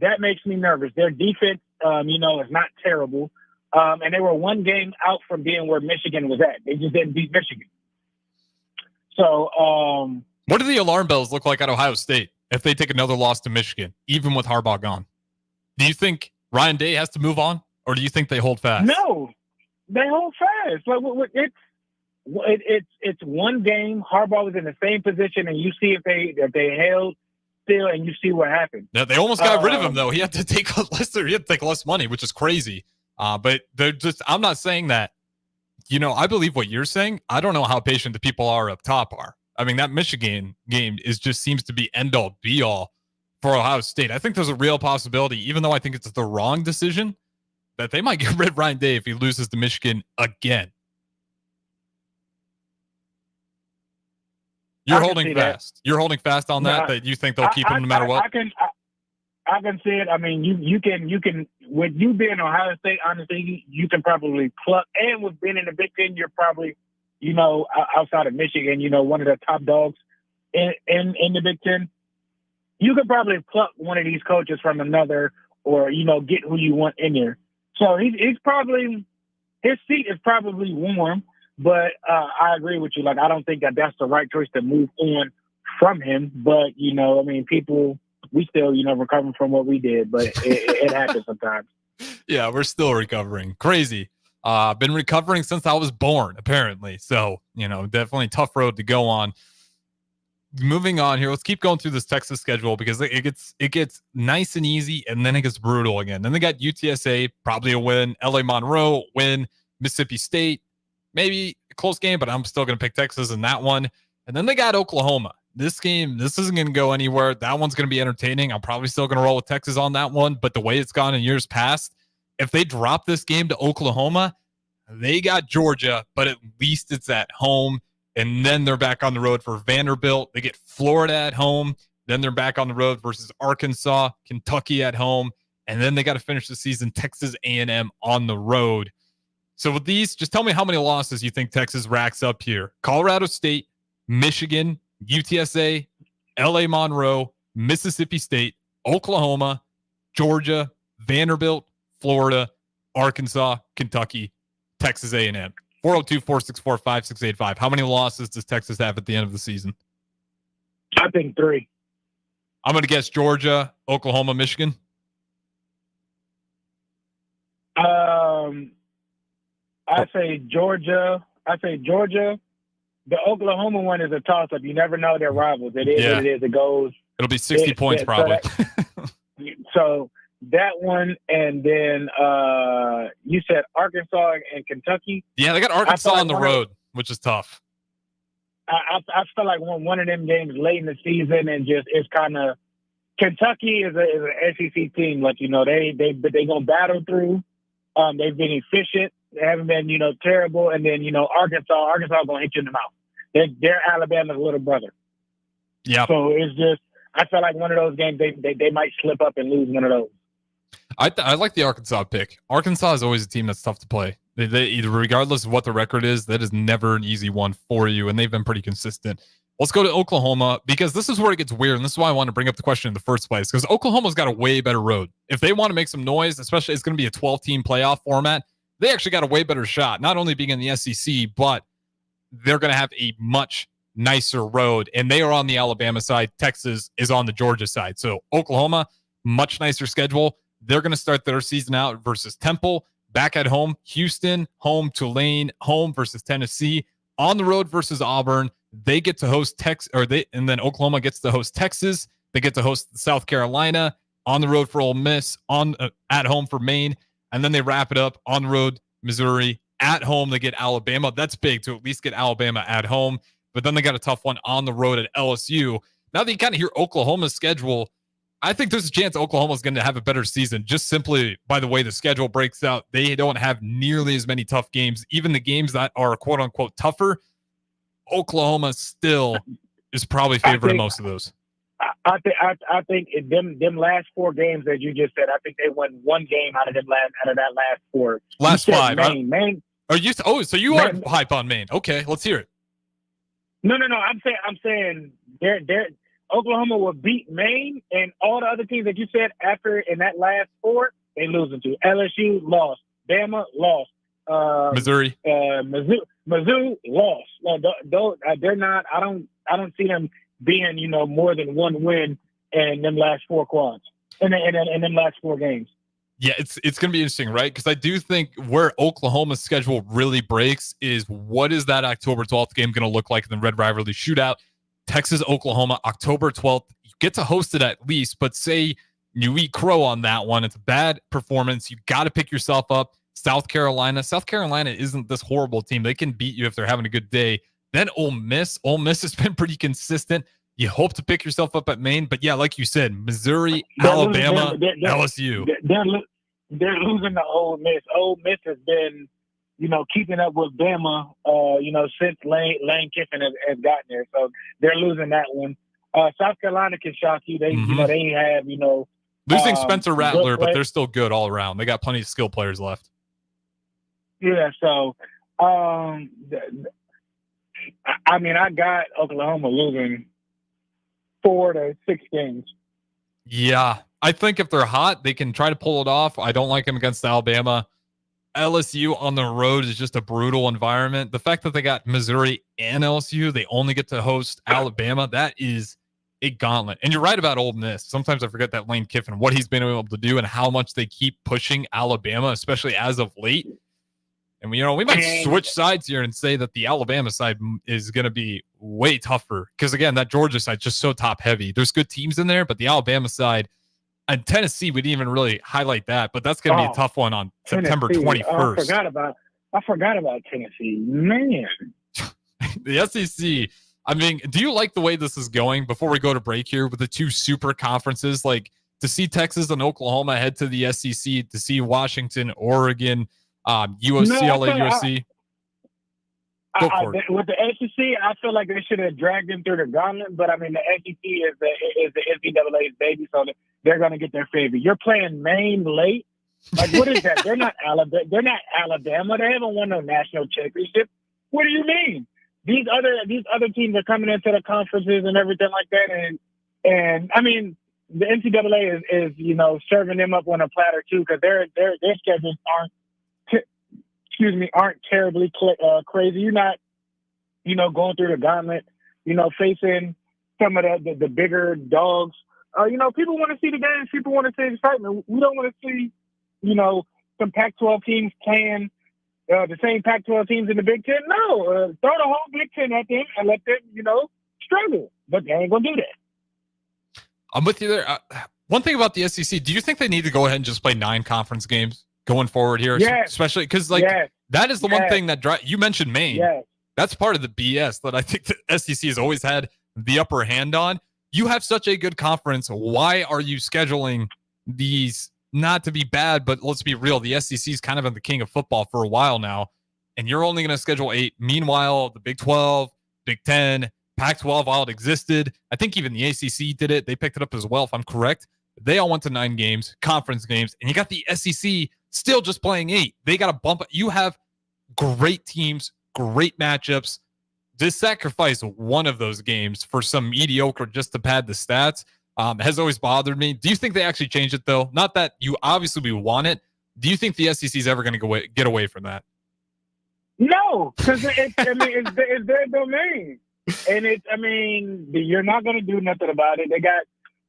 that makes me nervous. Their defense, is not terrible. And they were one game out from being where Michigan was at. They just didn't beat Michigan. So, what do the alarm bells look like at Ohio State if they take another loss to Michigan, even with Harbaugh gone? Do you think Ryan Day has to move on, or do you think they hold fast? No, they hold fast. Like it's one game. Harbaugh was in the same position, and you see if they held still, and you see what happened. Yeah, they almost got rid of him though. He had to take less money, which is crazy. But they're just. I'm not saying that. I believe what you're saying. I don't know how patient the people are up top are. I mean, that Michigan game seems to be end all be all for Ohio State. I think there's a real possibility, even though I think it's the wrong decision, that they might get rid of Ryan Day if he loses to Michigan again. You're holding fast. You're holding fast on that you think they'll keep him no matter what? I can see it. I mean, you can with you being Ohio State, honestly, you can probably pluck, and with being in the Big Ten, you're probably, outside of Michigan, one of the top dogs in the Big Ten. You could probably pluck one of these coaches from another, or get who you want in there. So he's probably, his seat is probably warm. But I agree with you. Like, I don't think that's the right choice to move on from him. But people, we still recovering from what we did. But it happens sometimes. Yeah, we're still recovering. Crazy. Been recovering since I was born, apparently. So, definitely tough road to go on. Moving on here, let's keep going through this Texas schedule because it gets nice and easy, and then it gets brutal again. Then they got UTSA, probably a win. LA Monroe, win. Mississippi State, maybe a close game, but I'm still going to pick Texas in that one. And then they got Oklahoma. This isn't going to go anywhere. That one's going to be entertaining. I'm probably still going to roll with Texas on that one, but the way it's gone in years past, if they drop this game to Oklahoma, they got Georgia, but at least it's at home. And then they're back on the road for Vanderbilt. They get Florida at home. Then they're back on the road versus Arkansas, Kentucky at home. And then they got to finish the season Texas A&M on the road. So with these, just tell me how many losses you think Texas racks up here. Colorado State, Michigan, UTSA, LA Monroe, Mississippi State, Oklahoma, Georgia, Vanderbilt, Florida, Arkansas, Kentucky, Texas A&M. 402-464-5685. How many losses does Texas have at the end of the season? I think 3. I'm going to guess Georgia, Oklahoma, Michigan. I say Georgia. The Oklahoma one is a toss-up. You never know their rivals. It is what it is. It goes. It'll be 60 points probably. So that one, and then you said Arkansas and Kentucky. Yeah, they got Arkansas on the road, which is tough. I feel like one of them games late in the season, and just it's kind of Kentucky is an SEC team. Like, you know, they gonna battle through. They've been efficient. They haven't been, you know, terrible. And then, you know, Arkansas gonna hit you in the mouth. They're Alabama's little brother. Yeah. So it's just, I feel like one of those games they might slip up and lose one of those. I like the Arkansas pick. Arkansas is always a team that's tough to play. They regardless of what the record is, that is never an easy one for you, and they've been pretty consistent. Let's go to Oklahoma, because this is where it gets weird, and this is why I want to bring up the question in the first place, because Oklahoma's got a way better road. If they want to make some noise, especially it's going to be a 12-team playoff format, they actually got a way better shot, not only being in the SEC, but they're going to have a much nicer road, and they are on the Alabama side. Texas is on the Georgia side. So Oklahoma, much nicer schedule. They're going to start their season out versus Temple, back at home, Houston, home, Tulane, home versus Tennessee, on the road versus Auburn. They get to host and then Oklahoma gets to host Texas. They get to host South Carolina, on the road for Ole Miss, at home for Maine, and then they wrap it up on the road, Missouri, at home. They get Alabama. That's big to at least get Alabama at home. But then they got a tough one on the road at LSU. Now that you kind of hear Oklahoma's schedule, I think there's a chance Oklahoma's going to have a better season just simply by the way the schedule breaks out. They don't have nearly as many tough games. Even the games that are quote-unquote tougher, Oklahoma still is probably favored in most of those. I think them last four games that you just said, I think they won one game out of that last four. Last five. Maine. So you are hype on Maine. Okay, let's hear it. No. I'm saying they're Oklahoma will beat Maine, and all the other teams that you said after in that last four, they losing to. LSU lost, Bama lost, Missouri, Mizzou lost. They're not. I don't see them being, you know, more than one win in them last four quads, in them last four games. Yeah, it's going to be interesting, right? Because I do think where Oklahoma's schedule really breaks is what is that October 12th game going to look like in the Red Rivalry Shootout? Texas, Oklahoma, October 12th. You get to host it at least, but say you eat crow on that one. It's a bad performance. You got to pick yourself up. South Carolina isn't this horrible team. They can beat you if they're having a good day. Then Ole Miss has been pretty consistent. You hope to pick yourself up at Maine, but yeah, like you said, Missouri, Alabama, LSU. They're losing to Ole Miss. Ole Miss has been, you know, keeping up with Bama, you know, since Lane Kiffin has gotten there. So they're losing that one. South Carolina can shock you. They, you know, they have, you know, losing Spencer Rattler, but they're still good all around. They got plenty of skill players left. Yeah. So, I mean, I got Oklahoma losing 4 to 6 games. Yeah, I think if they're hot, they can try to pull it off. I don't like them against Alabama. LSU on the road is just a brutal environment. The fact that they got Missouri and LSU, they only get to host Alabama, that is a gauntlet. And you're right about Ole Miss. Sometimes I forget that Lane Kiffin, what he's been able to do and how much they keep pushing Alabama, especially as of late. And, you know, we might switch sides here and say that the Alabama side is going to be way tougher because, again, that Georgia side is just so top-heavy. There's good teams in there, but the Alabama side and Tennessee, we didn't even really highlight that, but that's going to be a tough one on September 21st. I forgot about Tennessee. Man. The SEC, I mean, do you like the way this is going before we go to break here with the two super conferences? Like, to see Texas and Oklahoma head to the SEC, to see Washington, Oregon, USC, LA, USC. With the SEC, I feel like they should have dragged them through the gauntlet, but I mean, the SEC is the NCAA's baby, so they're going to get their favor. You're playing Maine late. Like, what is that? They're not Alabama. They haven't won no national championship. What do you mean? These other teams are coming into the conferences and everything like that, and I mean, the NCAA is you know, serving them up on a platter too, because their schedules aren't terribly crazy. You're not, you know, going through the gauntlet, you know, facing some of the bigger dogs. You know, people want to see the games. People want to see excitement. We don't want to see, you know, some Pac-12 teams playing the same Pac-12 teams in the Big Ten? No. Throw the whole Big Ten at them and let them, struggle. But they ain't going to do that. I'm with you there. One thing about the SEC, do you think they need to go ahead and just play 9 conference games going forward here? Yes. Especially because, Yes. that is the one thing that you mentioned Maine. Yes. That's part of the BS that I think the SEC has always had the upper hand on. You have such a good conference. Why are you scheduling these, not to be bad, but let's be real, the SEC is kind of been the king of football for a while now, and you're only going to schedule 8. Meanwhile, the Big 12, Big 10, Pac-12, while it existed, I think even the ACC did it. They picked it up as well, if I'm correct. They all went to 9 games, conference games, and you got the SEC still just playing 8. They got to bump it. You have great teams, great matchups. To sacrifice one of those games for some mediocre just to pad the stats has always bothered me. Do you think they actually changed it, though? Not that you obviously want it. Do you think the SEC is ever going to get away from that? No, because it's their domain. And you're not going to do nothing about it. They got,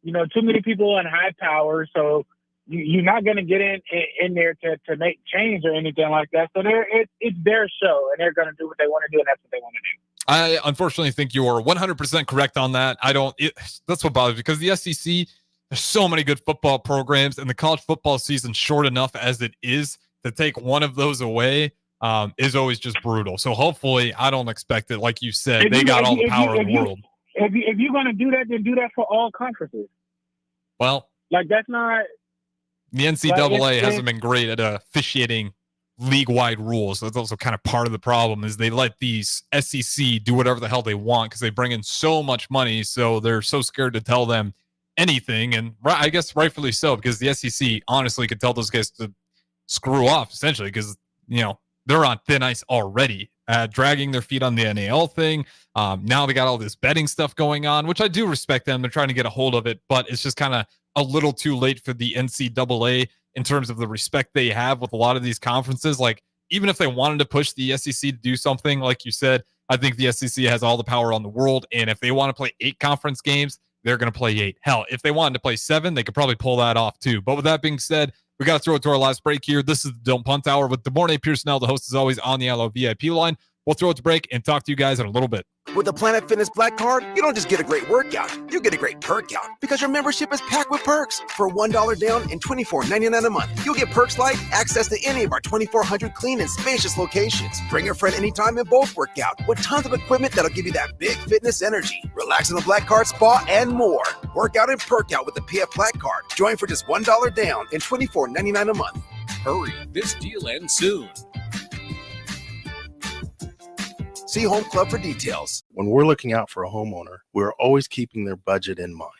too many people in high power, so you're not going to get in there to make change or anything like that. So it's their show, and they're going to do what they want to do, and that's what they want to do. I unfortunately think you are 100% correct on that. That's what bothers me, because the SEC, there's so many good football programs, and the college football season, short enough as it is, to take one of those away is always just brutal. So hopefully, I don't expect it. Like you said, they got all the power in the world. If you're going to do that, then do that for all conferences. Well, that's not. The NCAA hasn't been great at officiating league-wide rules. That's also kind of part of the problem, is they let these SEC do whatever the hell they want because they bring in so much money, so they're so scared to tell them anything. And I guess rightfully so, because the SEC honestly could tell those guys to screw off, essentially, because they're on thin ice already, dragging their feet on the NAL thing. Now they got all this betting stuff going on, which I do respect them. They're trying to get a hold of it, but it's just kind of a little too late for the NCAA in terms of the respect they have with a lot of these conferences. Like, even if they wanted to push the SEC to do something, like you said, I think the SEC has all the power on the world. And if they want to play 8 conference games, they're going to play 8. Hell, if they wanted to play 7, they could probably pull that off too. But with that being said, we got to throw it to our last break here. This is the Don't Punt Hour with DeMornay Pierson-El, the host, as always, on the ILO VIP line. We'll throw it to break and talk to you guys in a little bit. With the Planet Fitness Black Card, you don't just get a great workout, you get a great perk out, because your membership is packed with perks. For $1 down and $24.99 a month, you'll get perks like access to any of our 2,400 clean and spacious locations. Bring a friend anytime and both work out, with tons of equipment that'll give you that big fitness energy. Relax in the Black Card spa and more. Work out and perk out with the PF Black Card. Join for just $1 down and $24.99 a month. Hurry, this deal ends soon. See Home Club for details. When we're looking out for a homeowner, we're always keeping their budget in mind.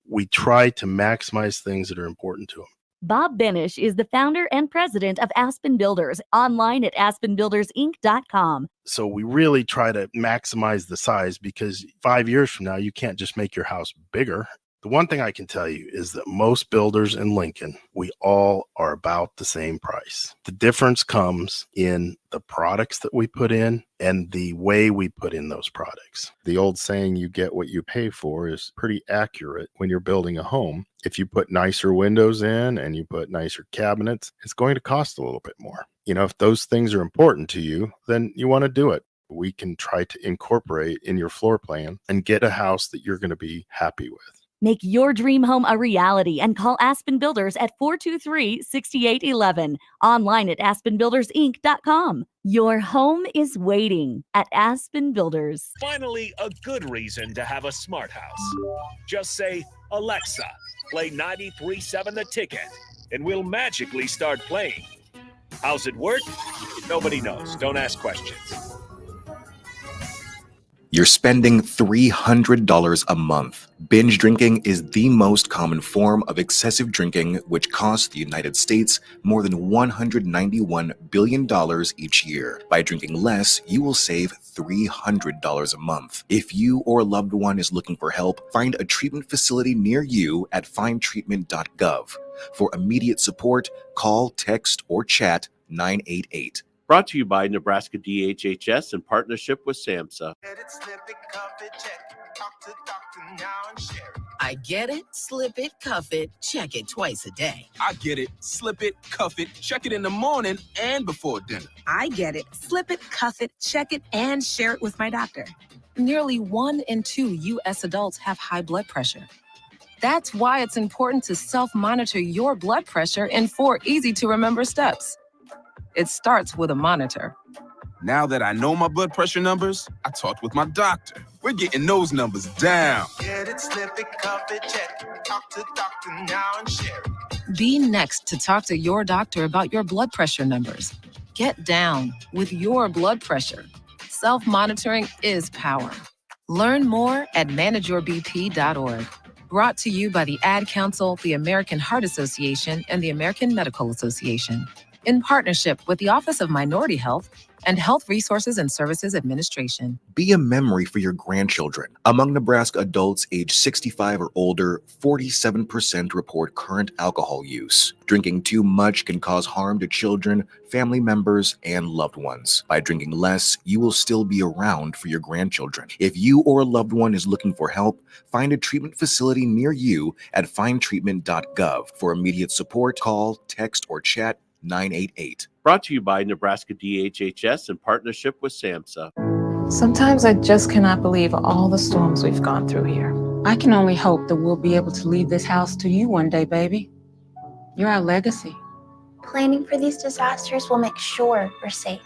We try to maximize things that are important to them. Bob Benish is the founder and president of Aspen Builders, online at aspenbuildersinc.com. So we really try to maximize the size, because 5 years from now, you can't just make your house bigger. The one thing I can tell you is that most builders in Lincoln, we all are about the same price. The difference comes in the products that we put in and the way we put in those products. The old saying, you get what you pay for, is pretty accurate when you're building a home. If you put nicer windows in and you put nicer cabinets, it's going to cost a little bit more. If those things are important to you, then you want to do it. We can try to incorporate in your floor plan and get a house that you're going to be happy with. Make your dream home a reality and call Aspen Builders at 423-6811. Online at aspenbuildersinc.com. Your home is waiting at Aspen Builders. Finally, a good reason to have a smart house. Just say, Alexa, play 93.7 The Ticket, and we'll magically start playing. How's it work? Nobody knows. Don't ask questions. You're spending $300 a month. Binge drinking is the most common form of excessive drinking, which costs the United States more than $191 billion each year. By drinking less, you will save $300 a month. If you or a loved one is looking for help, find a treatment facility near you at findtreatment.gov. For immediate support, call, text, or chat 988. Brought to you by Nebraska DHHS in partnership with SAMHSA. Let it slip, it cuff it, check. Talk to doctor now and share it. I get it, slip it, cuff it, check it twice a day. I get it, slip it, cuff it, check it in the morning and before dinner. I get it, slip it, cuff it, check it, and share it with my doctor. Nearly 1 in 2 U.S. adults have high blood pressure. That's why it's important to self-monitor your blood pressure in 4 easy-to-remember steps. It starts with a monitor. Now that I know my blood pressure numbers, I talked with my doctor. We're getting those numbers down. Get it, slip it, cuff it, check it. Talk to doctor now and share it. Be next to talk to your doctor about your blood pressure numbers. Get down with your blood pressure. Self-monitoring is power. Learn more at manageyourbp.org. Brought to you by the Ad Council, the American Heart Association, and the American Medical Association, in partnership with the Office of Minority Health and Health Resources and Services Administration. Be a memory for your grandchildren. Among Nebraska adults age 65 or older, 47% report current alcohol use. Drinking too much can cause harm to children, family members, and loved ones. By drinking less, you will still be around for your grandchildren. If you or a loved one is looking for help, find a treatment facility near you at findtreatment.gov. For immediate support, call, text, or chat 988. Brought to you by Nebraska DHHS in partnership with SAMHSA. Sometimes I just cannot believe all the storms we've gone through here. I can only hope that we'll be able to leave this house to you one day, baby. You're our legacy. Planning for these disasters will make sure we're safe,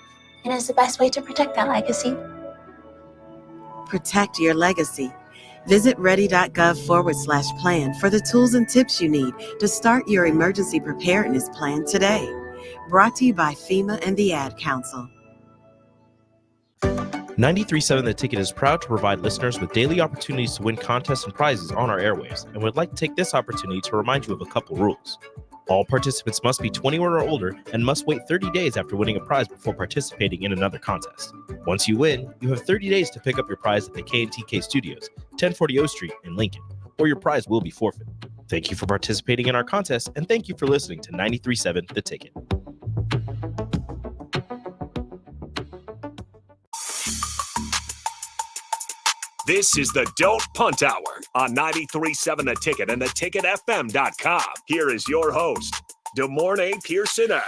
and is the best way to protect that legacy. Protect your legacy. Visit ready.gov/plan for the tools and tips you need to start your emergency preparedness plan today. Brought to you by FEMA and the Ad Council. 93.7 The Ticket is proud to provide listeners with daily opportunities to win contests and prizes on our airwaves, and would like to take this opportunity to remind you of a couple rules. All participants must be 21 or older and must wait 30 days after winning a prize before participating in another contest. Once you win, you have 30 days to pick up your prize at the K&TK Studios, 1040 O Street in Lincoln, or your prize will be forfeited. Thank you for participating in our contest, and thank you for listening to 93.7 The Ticket. This is the Don't Punt Hour on 93.7 The Ticket and theticketfm.com. Here is your host, Pierson-El.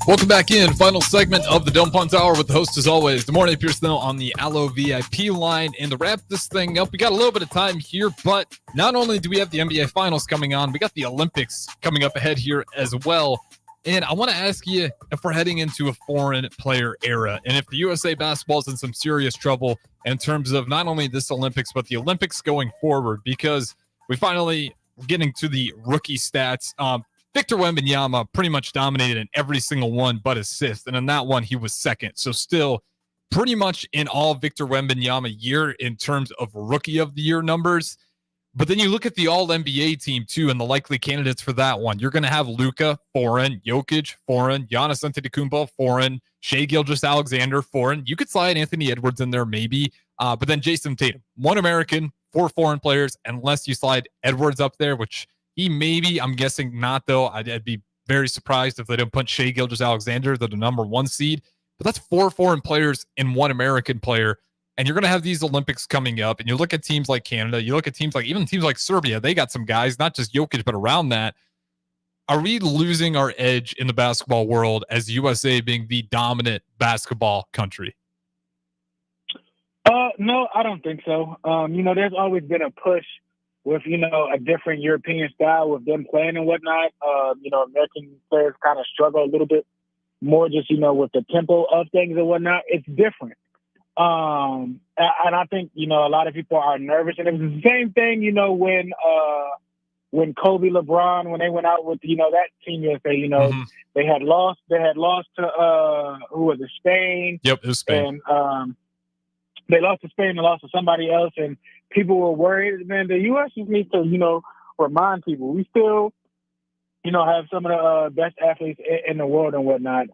Welcome back in. Final segment of the Don't Punt Hour with the host, as always, Pierson-El on the Allo VIP line. And to wrap this thing up, we got a little bit of time here, but not only do we have the NBA Finals coming on, we got the Olympics coming up ahead here as well. And I want to ask you if we're heading into a foreign player era and if the USA basketball is in some serious trouble in terms of not only this Olympics, but the Olympics going forward, because we finally getting to the rookie stats. Victor Wembanyama pretty much dominated in every single one but assist. And in that one, he was second. So still pretty much in all Victor Wembanyama year in terms of rookie of the year numbers. But then you look at the all-NBA team, too, and the likely candidates for that one. You're going to have Luka, foreign, Jokic, foreign, Giannis Antetokounmpo, foreign, Shai Gilgeous-Alexander, foreign. You could slide Anthony Edwards in there maybe, but then Jason Tatum. 1 American, 4 foreign players, unless you slide Edwards up there, which he maybe, I'm guessing not, though. I'd be very surprised if they don't put Shai Gilgeous-Alexander, the number 1 seed. But that's 4 foreign players and 1 American player. And you're going to have these Olympics coming up, and you look at teams like Canada, you look at teams like Serbia, they got some guys, not just Jokic, but around that. Are we losing our edge in the basketball world as USA being the dominant basketball country? No, I don't think so. There's always been a push with, a different European style with them playing and whatnot. American players kind of struggle a little bit more just, with the tempo of things and whatnot. It's different. And I think, a lot of people are nervous, and it was the same thing, when Kobe, LeBron, when they went out with, that team yesterday, they had lost to, who was it, Spain? Yep, it was Spain. And, they lost to Spain and lost to somebody else, and people were worried. Man, the U.S. just needs to, remind people we still, have some of the best athletes in the world and whatnot.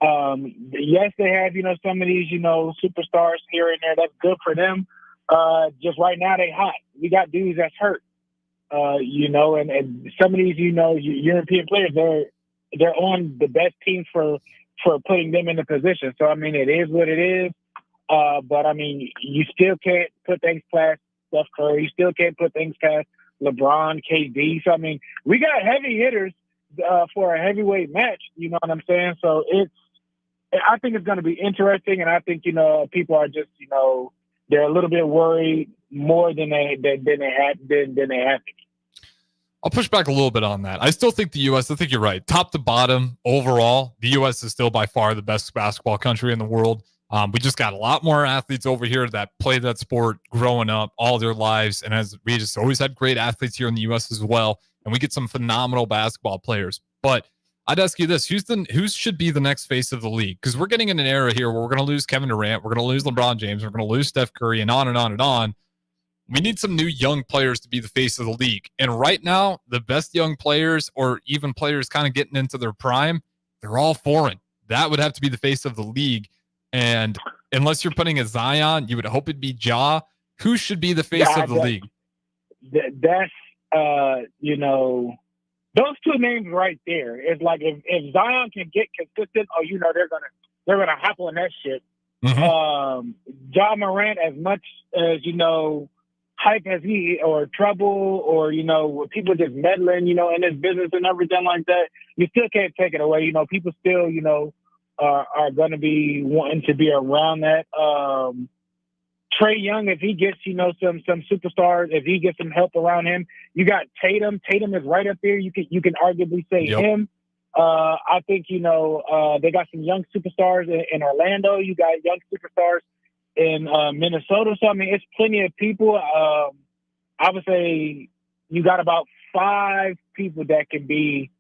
Yes, they have, some of these, superstars here and there. That's good for them. Just right now, they hot. We got dudes that's hurt, and some of these, European players, they're on the best teams for putting them in the position. So, I mean, it is what it is. But I mean, you still can't put things past Steph Curry. You still can't put things past LeBron, KD. So I mean, we got heavy hitters for a heavyweight match. You know what I'm saying? So I think it's going to be interesting, and I think people are just they're a little bit worried more than they have to be. I'll push back a little bit on that. I still think the U.S., I think you're right. Top to bottom, overall, the U.S. is still by far the best basketball country in the world. We just got a lot more athletes over here that play that sport growing up all their lives. And as we just always had great athletes here in the U.S. as well. And we get some phenomenal basketball players. But I'd ask you this, who should be the next face of the league? Because we're getting in an era here where we're going to lose Kevin Durant, we're going to lose LeBron James, we're going to lose Steph Curry, and on and on and on. We need some new young players to be the face of the league. And right now, the best young players or even players kind of getting into their prime, they're all foreign. That would have to be the face of the league. And unless you're putting a Zion, you would hope it'd be Ja. Who should be the face of the league? That's, those two names right there. It's like if Zion can get consistent, they're gonna hop on that shit. Mm-hmm. Ja Morant, as much as hype as he or trouble or people just meddling in his business and everything like that, you still can't take it away. People still are going to be wanting to be around that. Trae Young, if he gets some superstars, if he gets some help around him, you got Tatum. Tatum is right up there. You can arguably say him. I think they got some young superstars in Orlando. You got young superstars in Minnesota. So I mean, it's plenty of people. I would say you got about 5 people that can be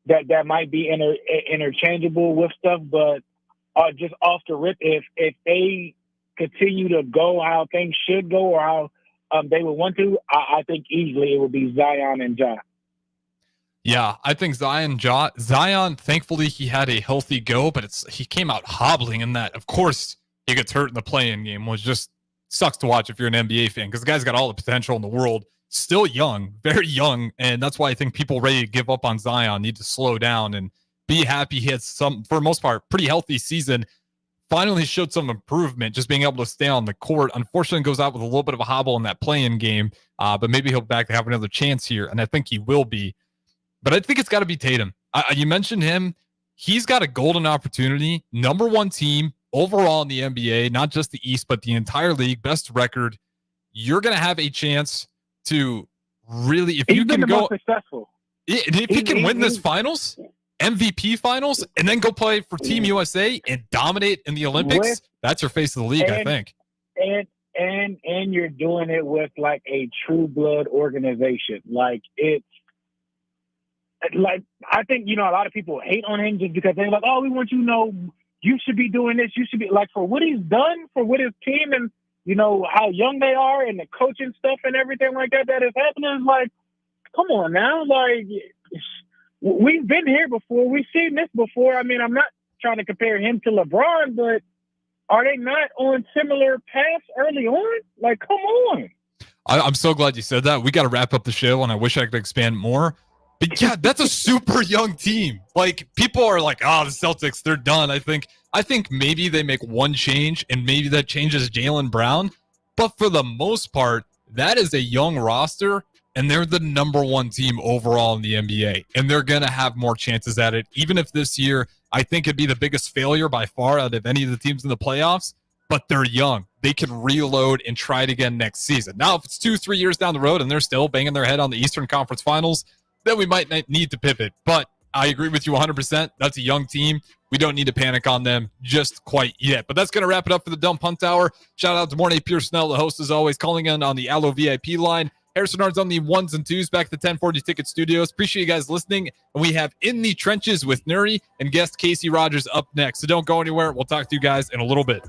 that might be interchangeable with stuff, but just off the rip, if they continue to go how things should go or how they would want to, I think easily it would be Zion and Ja. Yeah, I think Zion, thankfully he had a healthy go, but he came out hobbling in that. Of course, he gets hurt in the play-in game, which just sucks to watch if you're an NBA fan, because the guy's got all the potential in the world. Still young, very young, and that's why I think people ready to give up on Zion need to slow down and be happy he had some, for the most part, pretty healthy season. Finally showed some improvement, just being able to stay on the court. Unfortunately, goes out with a little bit of a hobble in that play-in game, but maybe he'll back to have another chance here, and I think he will be. But I think it's got to be Tatum. You mentioned him. He's got a golden opportunity. Number 1 team overall in the NBA, not just the East, but the entire league, best record. You're going to have a chance to really, if you can go successful, if you can win this finals, MVP finals, and then go play for Team USA and dominate in the Olympics, that's your face of the league, I think. And you're doing it with like a true blood organization. Like it's like, I think, a lot of people hate on him just because they're like, oh, we want you should be doing this. You should be like, for what he's done, for what his team and how young they are and the coaching stuff and everything like that is happening. It's like, come on now. Like, we've been here before. We've seen this before. I mean, I'm not trying to compare him to LeBron, but are they not on similar paths early on? Like, come on. I'm so glad you said that. We got to wrap up the show, and I wish I could expand more. But yeah, that's a super young team. Like, people are like, oh, the Celtics, they're done. I think maybe they make one change, and maybe that changes Jaylen Brown. But for the most part, that is a young roster, and they're the number 1 team overall in the NBA. And they're going to have more chances at it. Even if this year, I think it'd be the biggest failure by far out of any of the teams in the playoffs. But they're young. They can reload and try it again next season. Now, if it's 2-3 years down the road and they're still banging their head on the Eastern Conference Finals, then we might need to pivot. But I agree with you 100%. That's a young team. We don't need to panic on them just quite yet. But that's going to wrap it up for the Dumb Punt Hour. Shout out to Mornay Pierson-El, the host, as always, calling in on the Allo VIP line. Harrison Arn's on the 1s and 2s back to 1040 Ticket Studios. Appreciate you guys listening. And we have In the Trenches with Nuri and guest Casey Rogers up next. So don't go anywhere. We'll talk to you guys in a little bit.